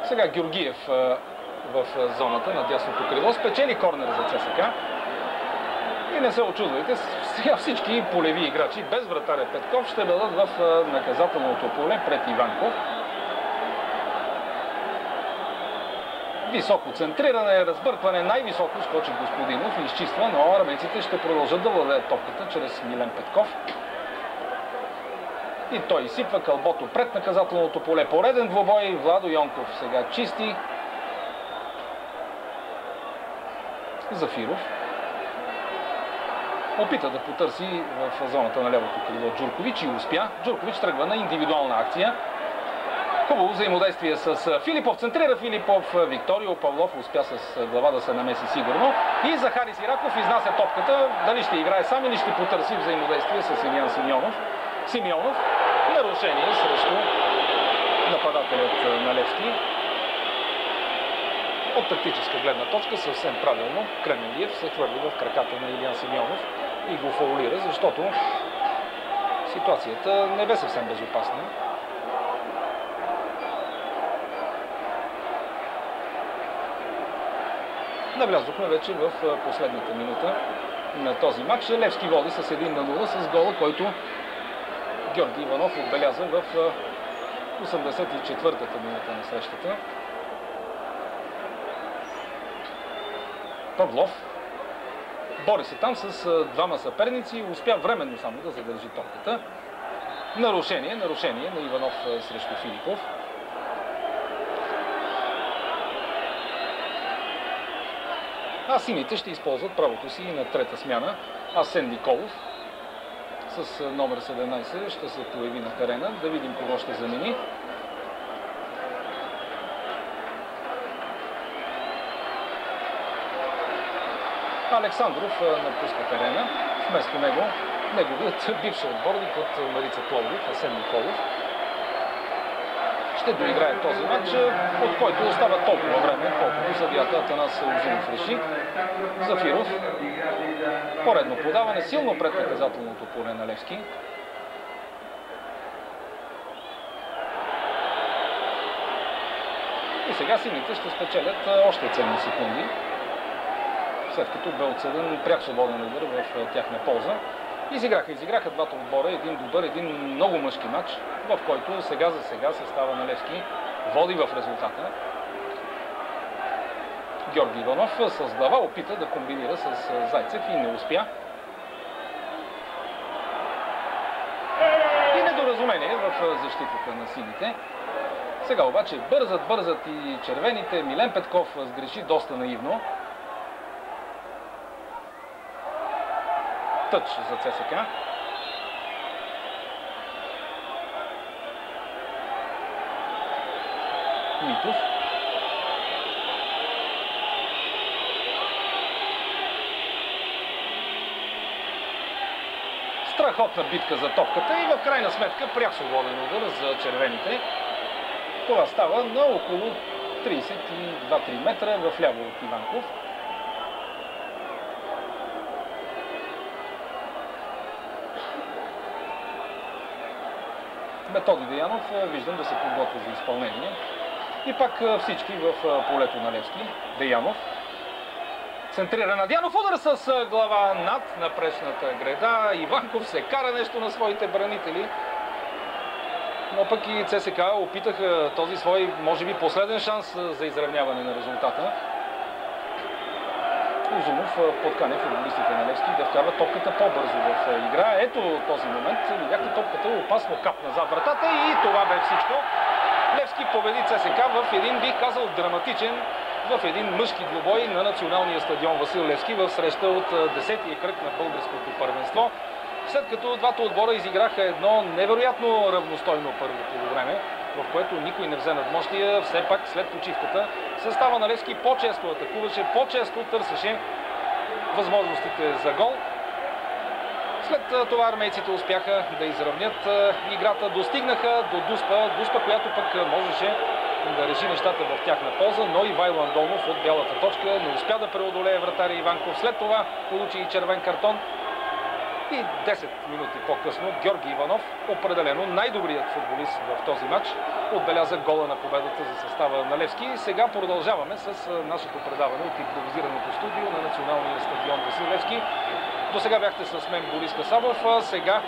Сега Георгиев в зоната на дясното крило спечели корнер за ЦСК. И не се очудвайте, сега всички полеви играчи без вратаря Петков ще бъдат в наказателното поле пред Иванков. Високо центриране, разбъркване, най-високо скочи Господинов и изчиства, но армейците ще продължат да владеят топката чрез Милен Петков. И той изсипва кълбото пред наказателното поле. Пореден двубой, Владо Йонков сега чисти. Зафиров опита да потърси в зоната на левото крило Джуркович и успя. Джуркович тръгва на индивидуална акция. Хубаво взаимодействие с Филипов. Центрира Филипов. Викторио Павлов успя с глава да се намеси сигурно. И Захари Сираков изнася топката. Дали ще играе сам или ще потърси взаимодействие с Илиян Симеонов. Нарушение срещу нападателят на Левски. От тактическа гледна точка съвсем правилно Кременлиев се хвърли в краката на Илиян Симеонов и го фаулира, защото ситуацията не бе съвсем безопасна. Навлязохме вече в последната минута на този матч. Левски води с 1-0 с гола, който Георги Иванов отбеляза в 84-та минута на срещата. Павлов бори се там с двама съперници и успя временно само да задържи топката. Нарушение на Иванов срещу Филипов. А сините ще използват правото си на трета смяна. Асен Николов с номер 17 ще се появи на терена. Да видим кого ще замени. Александров напуска терена. Вместо него неговият бивши отборник от Марица Пловдив, Асен Николов, ще доиграе този матч, от който остава толкова време, колкото съдията Атанас Узунов реши. Зафиров. Поредно подаване, силно пред наказателното поле на Левски. И сега сините ще спечелят още ценни секунди, след като бе отсъден пряк свободен удар в тяхна полза. Изиграха двата отбора един добър, един много мъжки матч, в който сега за сега състава на Левски води в резултата. Георги Иванов с глава опита да комбинира с Зайцев и не успя. И недоразумение в защитата на сините. Сега обаче бързат и червените. Милен Петков сгреши доста наивно. Тъч за ЦСК. Митов. Страхотна битка за топката и в крайна сметка пряк свободен удар за червените. Това става на около 32-3 метра в ляво от Иванков. Методи Деянов виждам да се подготвя за изпълнение. И пак всички в полето на Левски. Деянов. Центрира на Дянов. Удар с глава над напречната греда. Иванков се кара нещо на своите бранители. Но пък и ЦСК опитаха този свой, може би, последен шанс за изравняване на резултата. Узунов подканя футболистите на Левски да вкарват топката по-бързо в игра. Ето този момент. Видяхте топката опасно капна зад вратата и това бе всичко. Левски победи ЦСК в един, бих казал, драматичен, в един мъжки двубой на националния стадион Васил Левски в среща от 10-тия кръг на българското първенство. След като двата отбора изиграха едно невероятно равностойно първо полувреме, в което никой не взе надмощия, все пак след почивката състава на Левски по-често атакуваше, по-често търсеше възможностите за гол. След това армейците успяха да изравнят играта, достигнаха до Дуспа, която пък можеше да реши нещата в тяхна полза, но Ивайло Андонов от бялата точка не успя да преодолее вратаря Иванков. След това получи и червен картон. И 10 минути по-късно Георги Иванов, определено най-добрият футболист в този матч, отбеляза гола на победата за състава на Левски. Сега продължаваме с нашето предаване от импровизираното студио на националния стадион Васил Левски. До сега бяхте с мен Борис Касабов, а сега